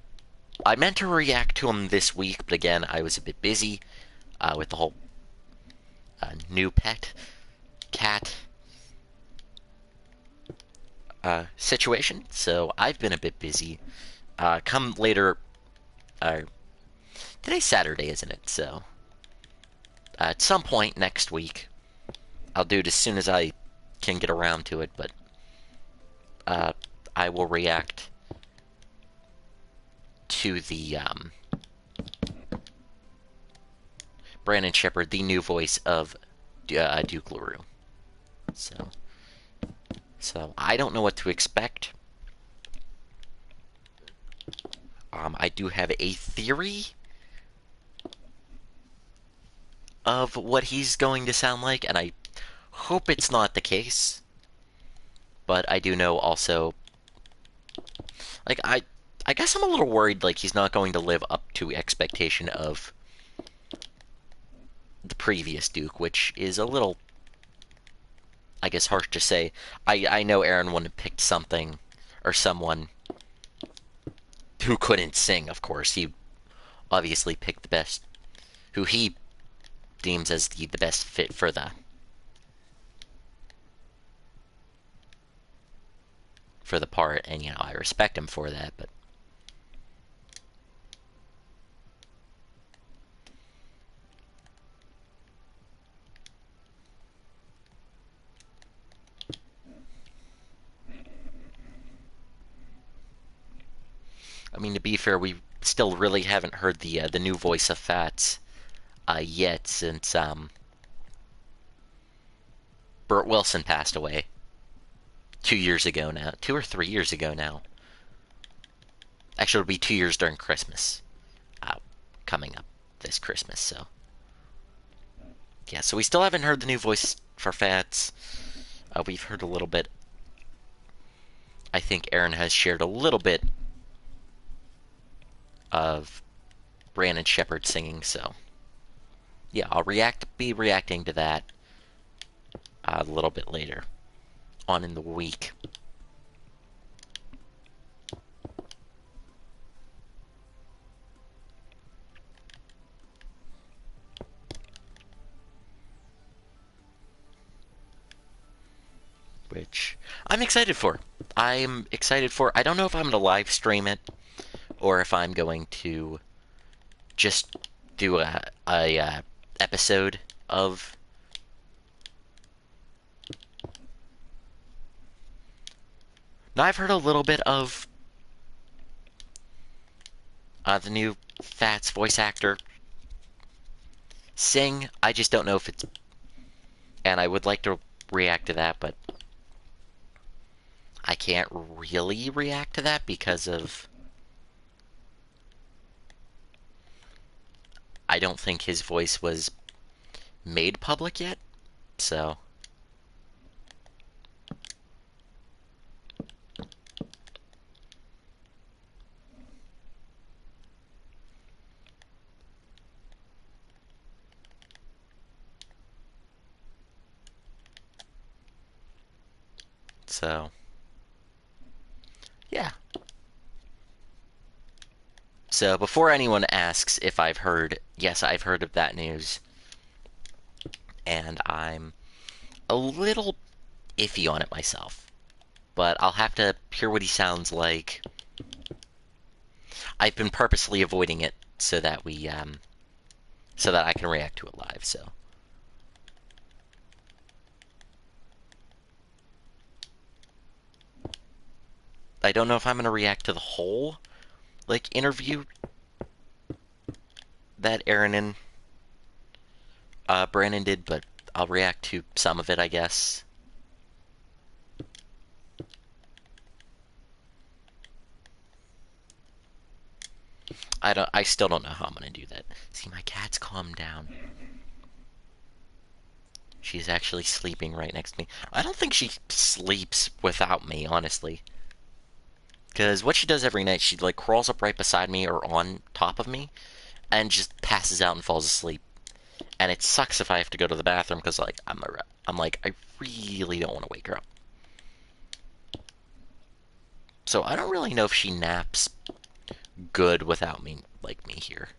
meant to react to him this week, but again, I was a bit busy with the whole new pet cat situation, so I've been a bit busy. Come later, today's Saturday, isn't it? So at some point next week, I'll do it as soon as I can get around to it, but I will react to the Brandon Shepherd, the new voice of Duke LaRue. So I don't know what to expect. I do have a theory of what he's going to sound like, and I hope it's not the case. But I do know also, like, I guess I'm a little worried, like, he's not going to live up to expectation of the previous Duke, which is a little, I guess, harsh to say. I know Aaron wouldn't have picked something or someone who couldn't sing, of course. He obviously picked the best, who he deems as the best fit for the part, and I respect him for that, but I mean, to be fair, we still really haven't heard the new voice of Fats yet, since Bert Wilson passed away 2 years ago now. 2 or 3 years ago now. Actually, it'll be 2 years during Christmas. Coming up this Christmas, so. Yeah, so we still haven't heard the new voice for Fats. We've heard a little bit. I think Aaron has shared a little bit of Brandon Shepherd singing, so. Yeah, I'll be reacting to that a little bit later on in the week. I'm excited for. I'm excited for. I don't know if I'm going to live stream it or if I'm going to just do a episode of. Now I've heard a little bit of the new Fats voice actor sing. I just don't know if it's, and I would like to react to that, but I can't really react to that because of I don't think his voice was made public yet. So so yeah. So before anyone asks if I've heard, yes, I've heard of that news, and I'm a little iffy on it myself. But I'll have to hear what he sounds like. I've been purposely avoiding it so that so that I can react to it live. So I don't know if I'm gonna react to the whole interview that Aaron and Brandon did, but I'll react to some of it, I guess. I still don't know how I'm gonna do that. See, my cat's calmed down. She's actually sleeping right next to me. I don't think she sleeps without me, honestly. Because what she does every night, she crawls up right beside me or on top of me, and just passes out and falls asleep. And it sucks if I have to go to the bathroom because I'm like I really don't want to wake her up. So I don't really know if she naps good without me here.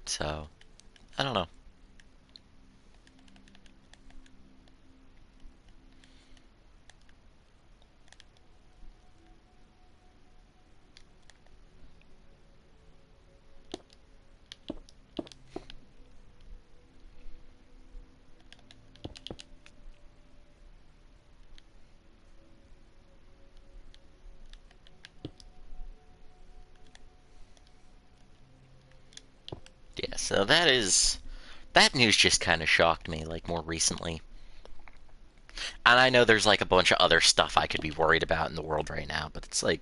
So I don't know. Yeah, so that news just kind of shocked me more recently. And I know there's a bunch of other stuff I could be worried about in the world right now, but it's I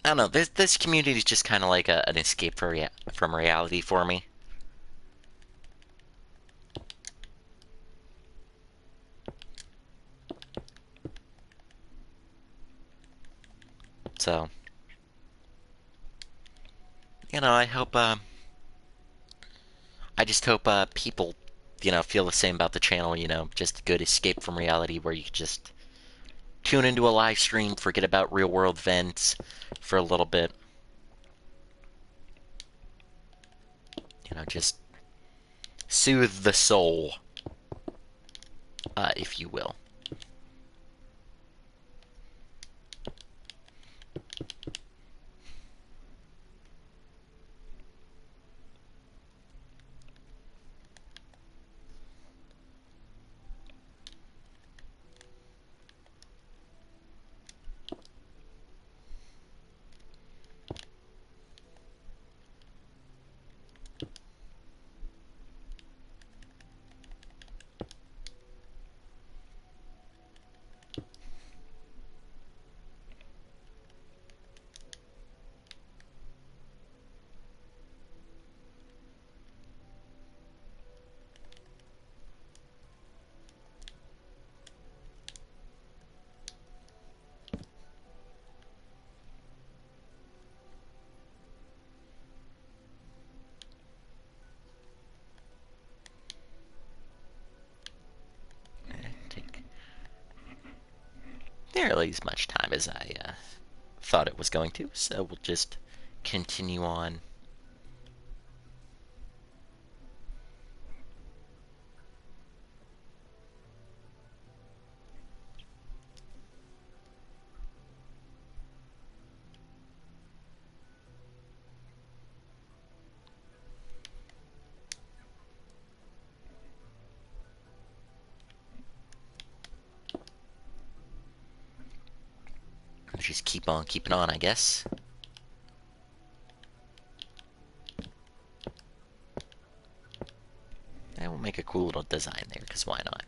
don't know. This community is just kind of like an escape from reality for me. So I hope I just hope people feel the same about the channel. Just a good escape from reality where you can just tune into a live stream, forget about real world events for a little bit. Just soothe the soul, if you will. nearly as much time as I thought it was going to, so we'll just continue on. Just keep on keeping on, I guess. And we'll make a cool little design there, because why not?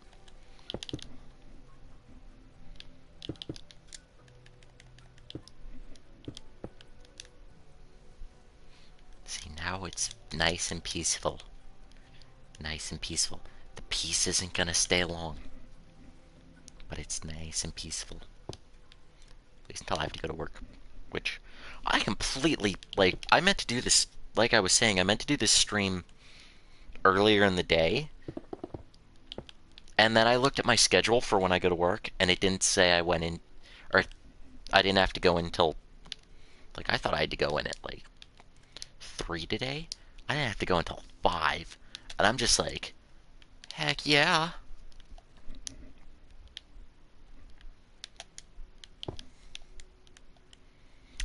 See, now it's nice and peaceful. Nice and peaceful. The peace isn't gonna stay long. But it's nice and peaceful. At least until I have to go to work. Which, I completely, like, I meant to do this, like I was saying, I meant to do this stream earlier in the day. And then I looked at my schedule for when I go to work, and it didn't say I went in, or I didn't have to go in until, like, I thought I had to go in at, like, 3 today? I didn't have to go until 5. And I'm just like, heck yeah.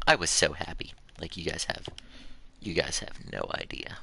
I was so happy. Like, you guys have no idea.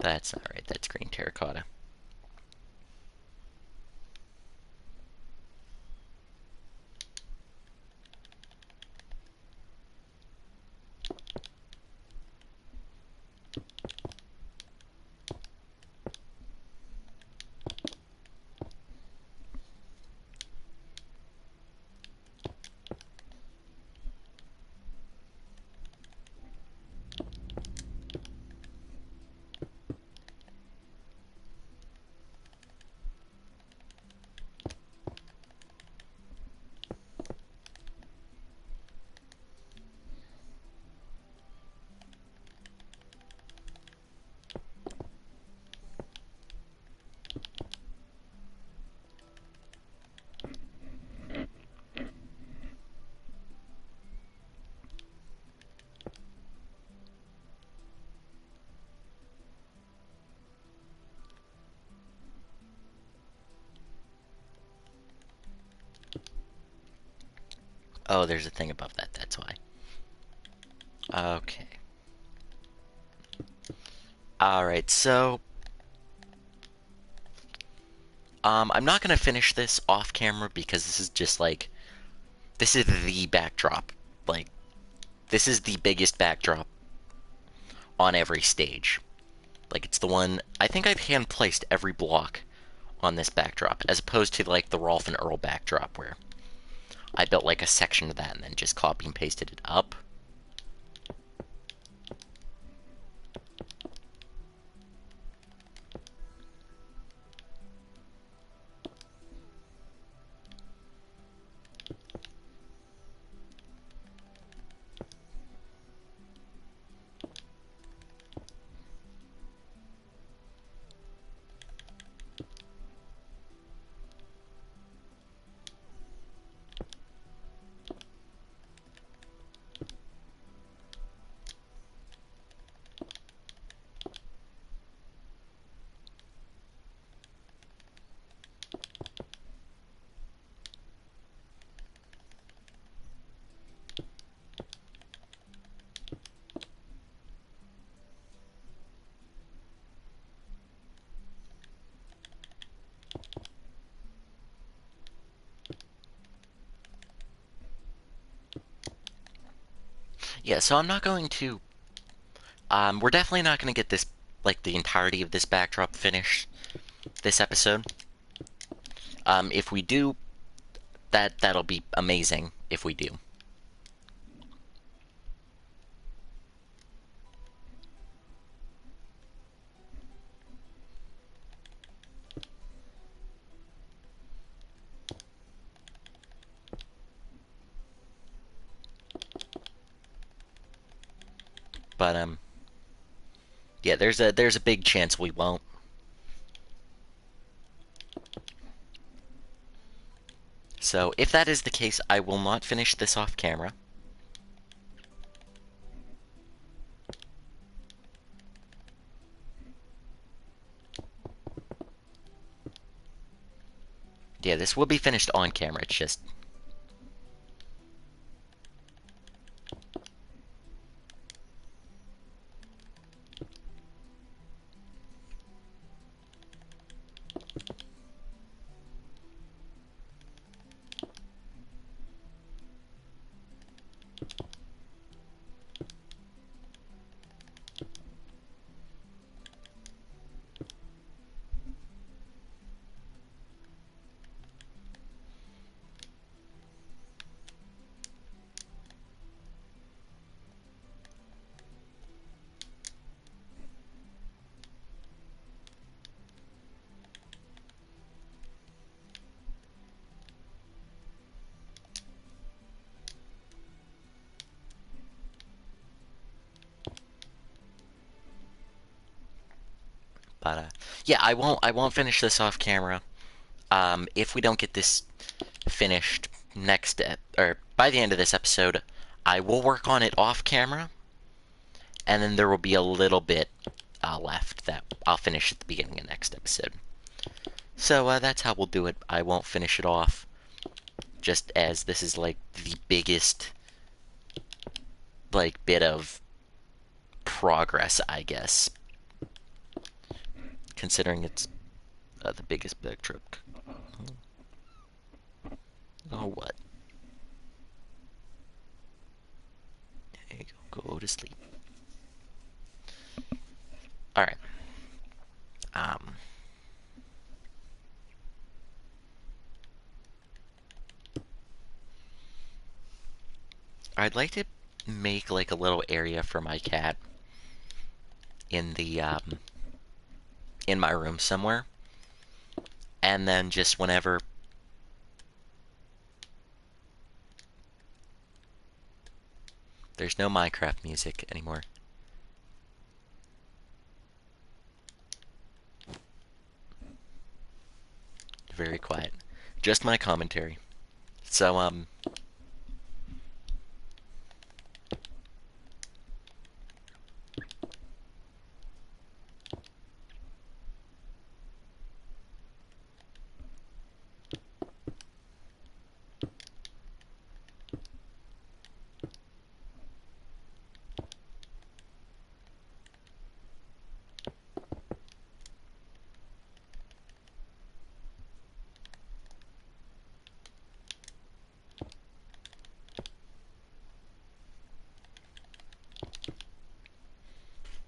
That's not right. That's green terracotta. Oh, there's a thing above that, that's why. Okay. Alright, so... I'm not gonna finish this off camera because this is just like... This is the backdrop. Like, this is the biggest backdrop on every stage. Like, it's the one... I think I've hand-placed every block on this backdrop, as opposed to, like, the Rolf and Earl backdrop, where I built, like, a section of that and then just copy and pasted it up. Yeah, so I'm not going to. We're definitely not going to get this, like, the entirety of this backdrop finished this episode. If we do, that'll be amazing if we do. But yeah, there's a big chance we won't. So if that is the case, I will not finish this off camera. Yeah, this will be finished on camera. It's just but yeah, I won't finish this off camera. If we don't get this finished or by the end of this episode, I will work on it off camera, and then there will be a little bit left that I'll finish at the beginning of next episode. So that's how we'll do it. I won't finish it off, just as this is like the biggest like bit of progress, I guess, considering it's the biggest big trip. Oh, what? There you go to sleep. All right. Um. I'd like to make like a little area for my cat in the in my room somewhere, and then just whenever there's no Minecraft music anymore. Very quiet. Just my commentary. So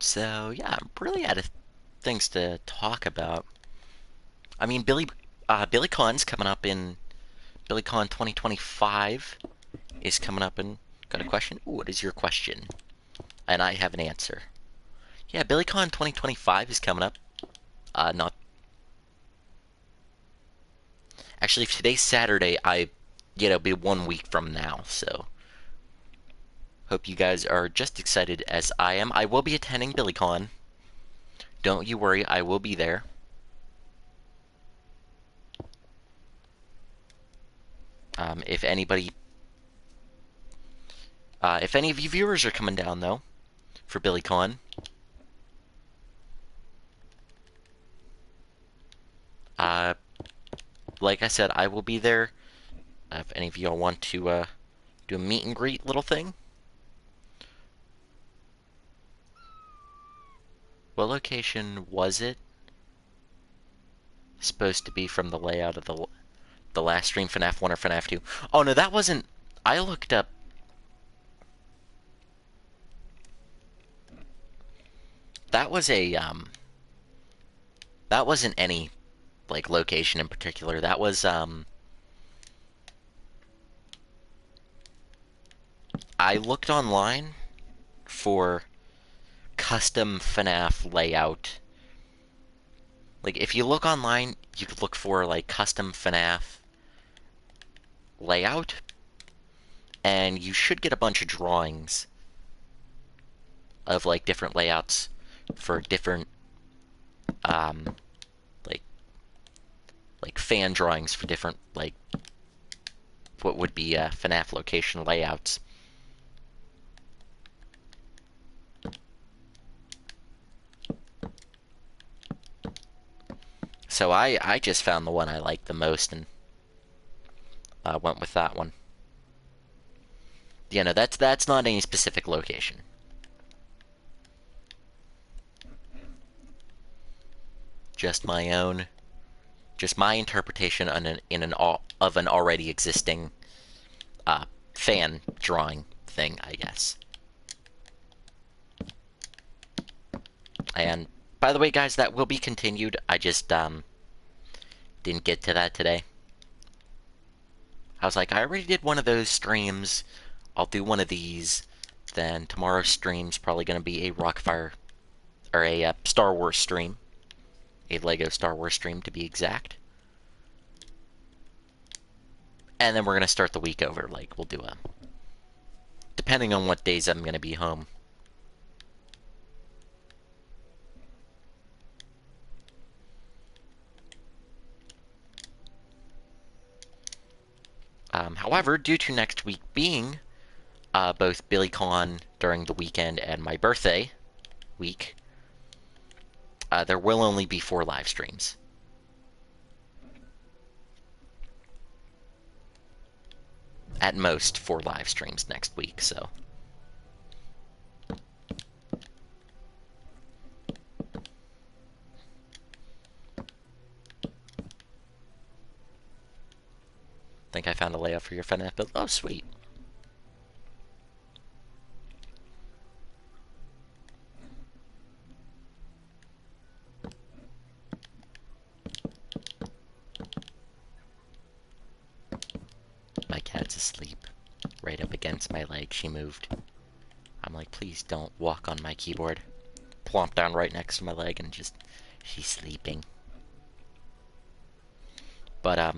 so yeah, I'm really out of things to talk about. I mean, BillyCon's coming up in BillyCon 2025 is coming up in. Got a question? Ooh, what is your question? And I have an answer. Yeah, BillyCon 2025 is coming up. Not actually. If today's Saturday, it'll be 1 week from now. So hope you guys are just excited as I am. I will be attending BillyCon. Don't you worry, I will be there. If anybody, if any of you viewers are coming down though, for BillyCon, like I said, I will be there. If any of y'all want to do a meet and greet little thing. What location was it supposed to be from the layout of the last stream, FNAF 1 or FNAF 2? Oh no, that wasn't. I looked up. that was a that wasn't any like location in particular. That was I looked online for custom FNAF layout. Like if you look online, you could look for like custom FNAF layout, and you should get a bunch of drawings of like different layouts for different um like fan drawings for different like what would be FNAF location layouts. So I just found the one I liked the most and went with that one. You know, that's not any specific location. Just my own, just my interpretation on of an already existing fan drawing thing, I guess. And by the way, guys, that will be continued. I just didn't get to that today. I was like, I already did one of those streams. I'll do one of these. Then tomorrow's stream's probably going to be a Rockfire or a Star Wars stream, a Lego Star Wars stream to be exact. And then we're going to start the week over. Like, we'll do a, depending on what days I'm going to be home. However, due to next week being both BillyCon during the weekend and my birthday week, there will only be 4 live streams. At most, 4 live streams next week, so. Think I found a layout for your FNAF build. Oh, sweet. My cat's asleep. Right up against my leg, she moved. I'm like, please don't walk on my keyboard. Plomp down right next to my leg and just, she's sleeping. But,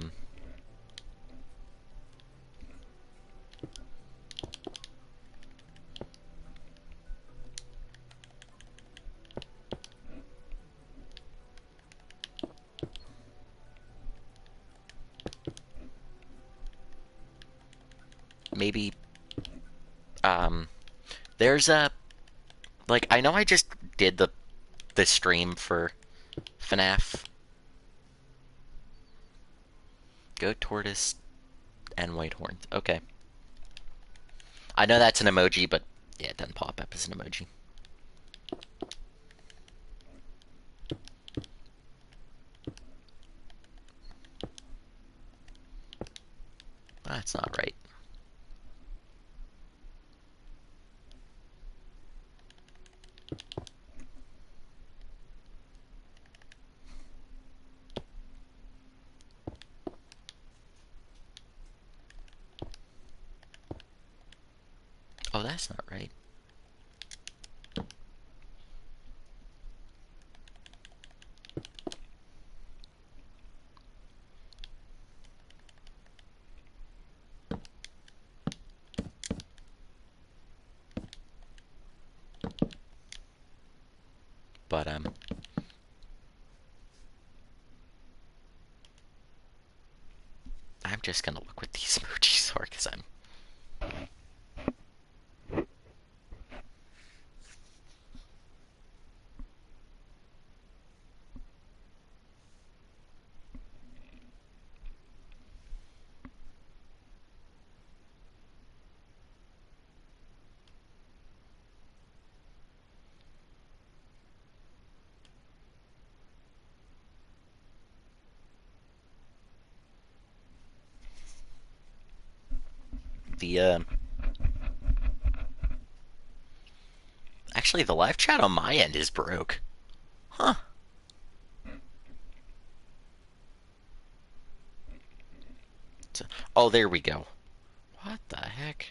maybe, there's a, like, I know I just did the stream for FNAF. Goat, tortoise, and white horns. Okay. I know that's an emoji, but yeah, it doesn't pop up as an emoji. That's not right. Oh, that's not right. But, I'm just gonna look what these emojis are, because I'm... Actually, the live chat on my end is broke. Huh. So, oh, there we go. What the heck?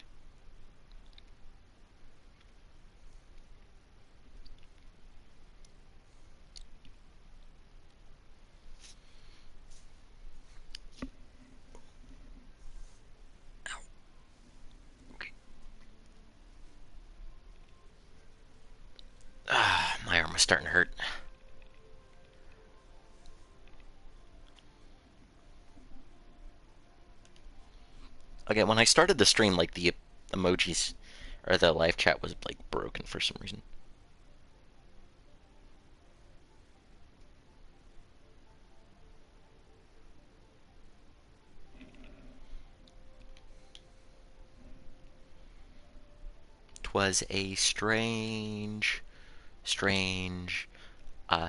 Okay. Ah, my arm was starting to hurt. Okay, when I started the stream, like, the emojis, or the live chat was, like, broken for some reason. Twas a strange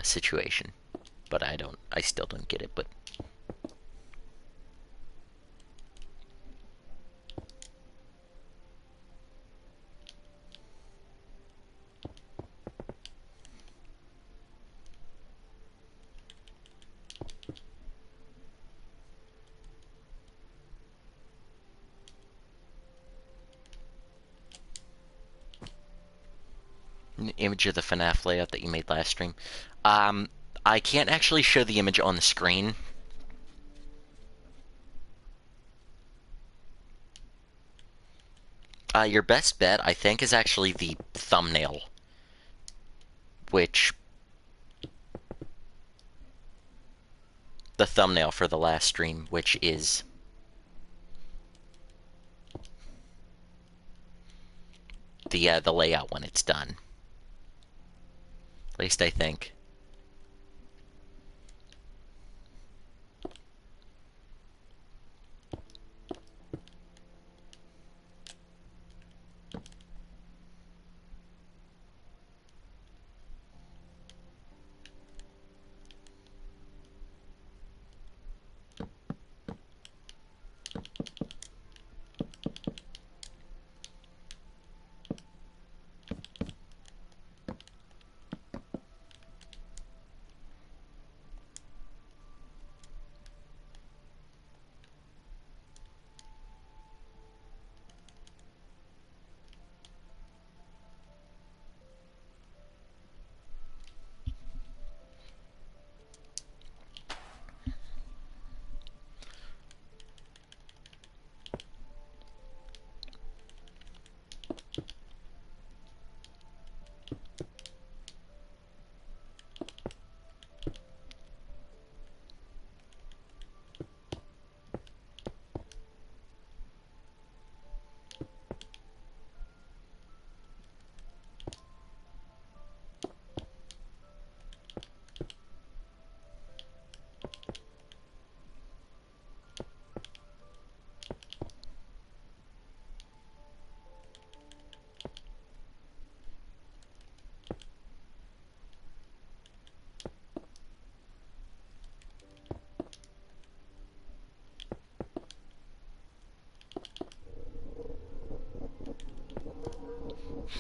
situation. But I still don't get it, but an image of the FNAF layout that you made last stream. Um, I can't actually show the image on the screen. Your best bet, I think, is actually the thumbnail, which the thumbnail for the last stream, which is the layout when it's done. At least I think.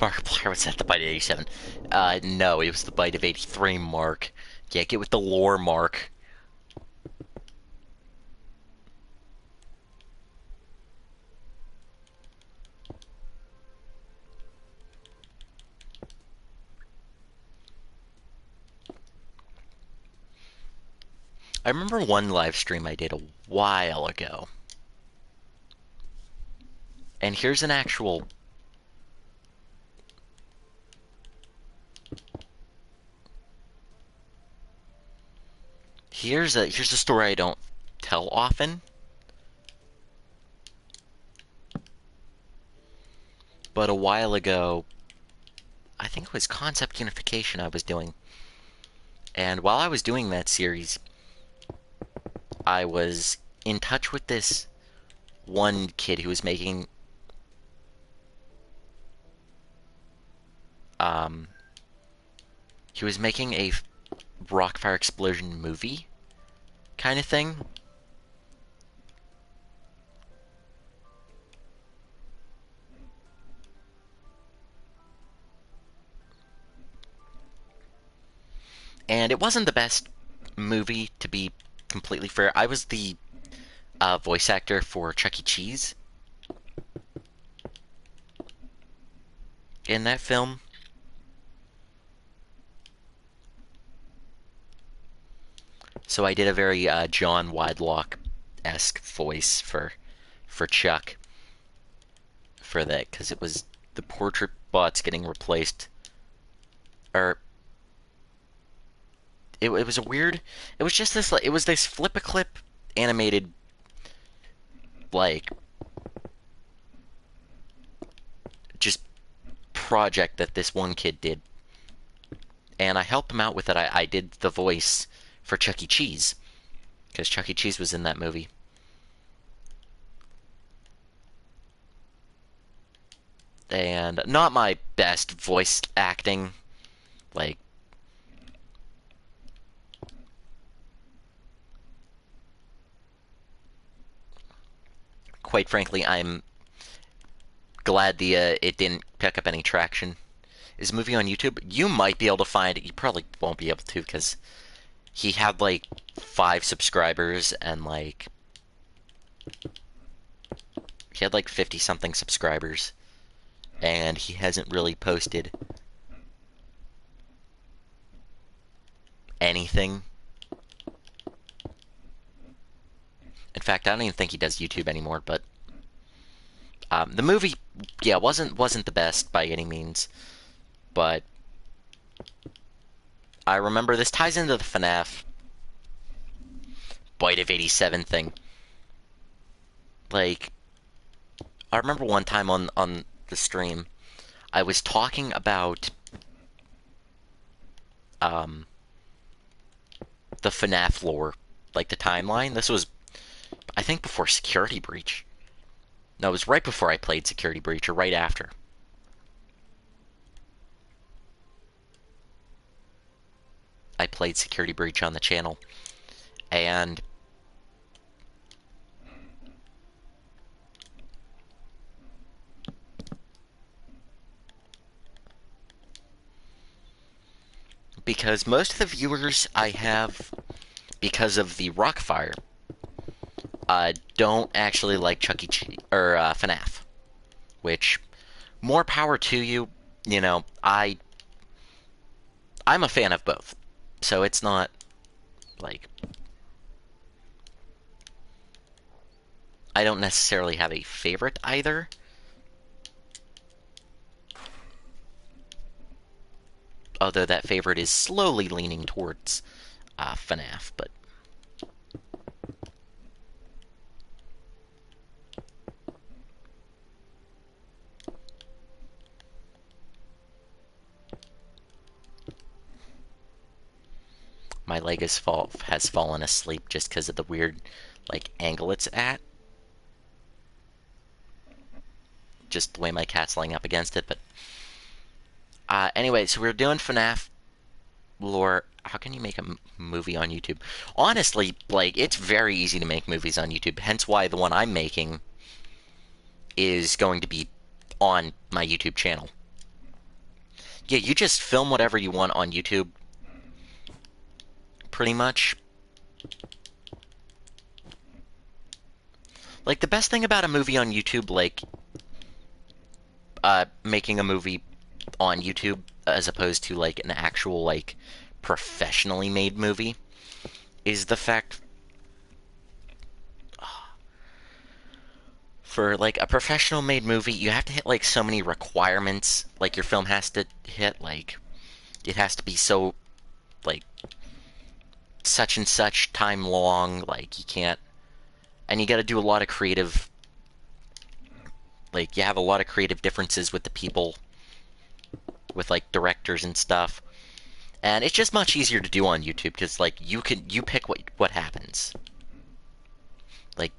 Markiplier was at the bite of 87. No, it was the bite of 83, Mark. Yeah, get with the lore, Mark. I remember one live stream I did a while ago. And here's an actual... Here's a story I don't tell often. But a while ago, I think it was Concept Unification I was doing. And while I was doing that series, I was in touch with this one kid who was making he was making a Rockfire Explosion movie kind of thing. And it wasn't the best movie, to be completely fair. I was the voice actor for Chuck E. Cheese in that film. So I did a very John Widelock-esque voice for Chuck for that, because it was the portrait bots getting replaced. Or it was a weird. It was just this. It was this flip-a-clip animated, like, just project that this one kid did, and I helped him out with it. I did the voice for Chuck E. Cheese, because Chuck E. Cheese was in that movie. And not my best voice acting, like, quite frankly, I'm glad the it didn't pick up any traction. Is a movie on YouTube? You might be able to find it. You probably won't be able to, because he had like 5 subscribers, and like he had like 50 something subscribers, and he hasn't really posted anything. In fact, I don't even think he does YouTube anymore. But the movie, yeah, wasn't the best by any means. But I remember this ties into the FNAF Bite of 87 thing. Like, I remember one time on the stream, I was talking about the FNAF lore, like the timeline. This was, I think, before Security Breach. No, it was right before I played Security Breach, or right after. I played Security Breach on the channel, and because most of the viewers I have, because of the Rockfire, don't actually like Chuck E. Cheese or FNAF, which, more power to you. You know, I'm a fan of both, so it's not like I don't necessarily have a favorite either. Although that favorite is slowly leaning towards FNAF, but my leg has fallen asleep just because of the weird, like, angle it's at. Just the way my cat's laying up against it. But anyway, so we're doing FNAF lore. How can you make a movie on YouTube? Honestly, like, it's very easy to make movies on YouTube. Hence why the one I'm making is going to be on my YouTube channel. Yeah, you just film whatever you want on YouTube, pretty much. Like, the best thing about a movie on YouTube, like, making a movie on YouTube as opposed to, like, an actual, like, professionally made movie, is the fact for, like, a professional made movie, you have to hit, like, so many requirements. Like, your film has to hit, like, it has to be so, like, such and such time long. Like, you can't, and you gotta do a lot of creative, like, you have a lot of creative differences with the people, with, like, directors and stuff. And it's just much easier to do on YouTube, because, like, you pick what happens. Like,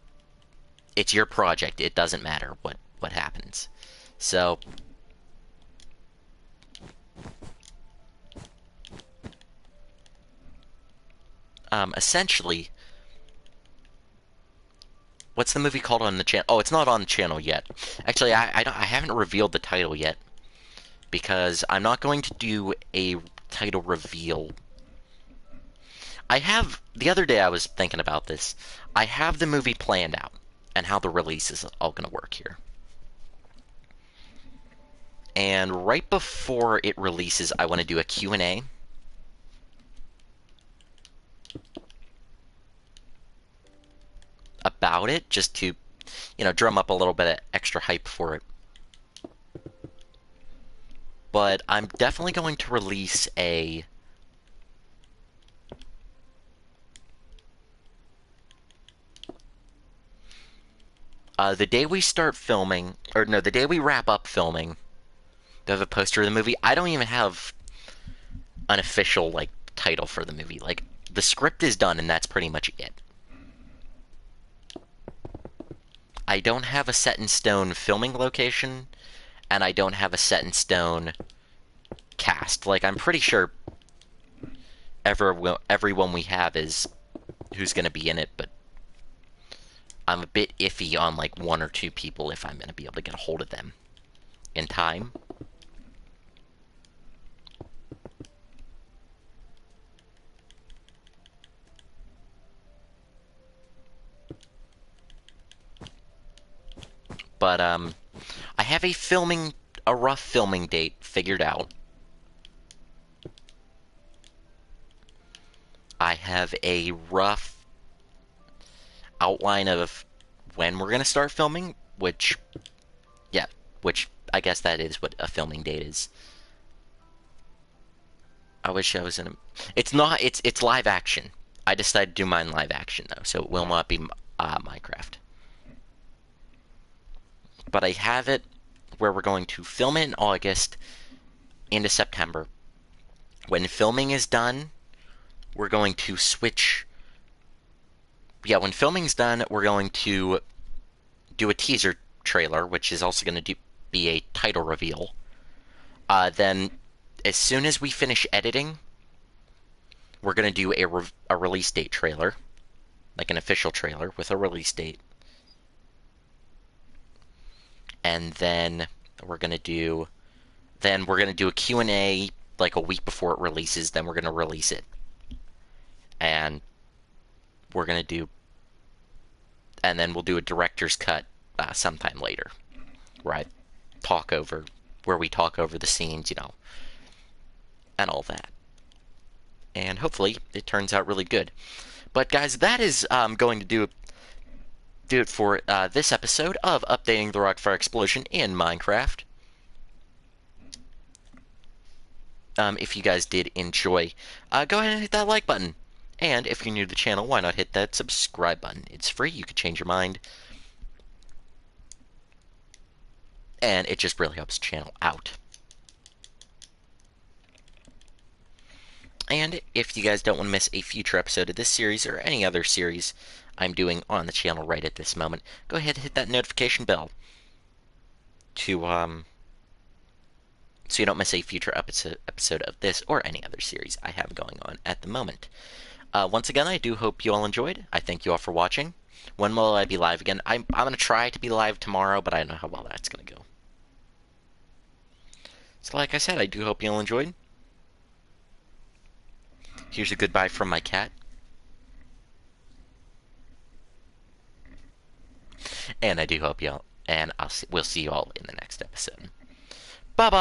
it's your project. It doesn't matter what happens. So essentially, what's the movie called on the channel? Oh, it's not on the channel yet. Actually, I haven't revealed the title yet, because I'm not going to do a title reveal I have the other day I was thinking about this. I have the movie planned out and how the release is all going to work here. And right before it releases, I want to do a Q&A. About it, just to, drum up a little bit of extra hype for it. But I'm definitely going to release a the day we start filming, or no, the day we wrap up filming, they have a poster of the movie. I don't even have an official, like, title for the movie. Like, the script is done, and that's pretty much it. I don't have a set-in-stone filming location, and I don't have a set-in-stone cast. Like, I'm pretty sure everyone we have is who's going to be in it, but I'm a bit iffy on, like, one or two people if I'm going to be able to get a hold of them in time. But, I have a rough filming date figured out. I have a rough outline of when we're going to start filming, which I guess that is what a filming date is. I wish I was in a... It's not, it's live action. I decided to do mine live action, though, so it will not be Minecraft. But I have it where we're going to film it in August into September. When filming is done, we're going to switch... Yeah, when filming's done, we're going to do a teaser trailer, which is also going to be a title reveal. Then, as soon as we finish editing, we're going to do a release date trailer, like an official trailer with a release date. And then we're going to do a Q&A like a week before it releases. Then we're going to release it. And then we'll do a director's cut sometime later, where we talk over the scenes, and all that. And hopefully it turns out really good. But guys, that is going to do it for this episode of Updating the Rockfire Explosion in Minecraft. If you guys did enjoy, go ahead and hit that like button. And if you're new to the channel, why not hit that subscribe button? It's free, you could change your mind. And it just really helps the channel out. And if you guys don't want to miss a future episode of this series or any other series I'm doing on the channel right at this moment, go ahead and hit that notification bell so you don't miss a future episode of this or any other series I have going on at the moment. Once again, I do hope you all enjoyed. I thank you all for watching. When will I be live again? I'm going to try to be live tomorrow, but I don't know how well that's going to go. So like I said, I do hope you all enjoyed. Here's a goodbye from my cat. And I do hope you all, and we'll see you all in the next episode. Bye-bye!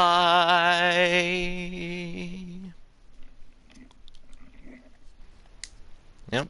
Yep.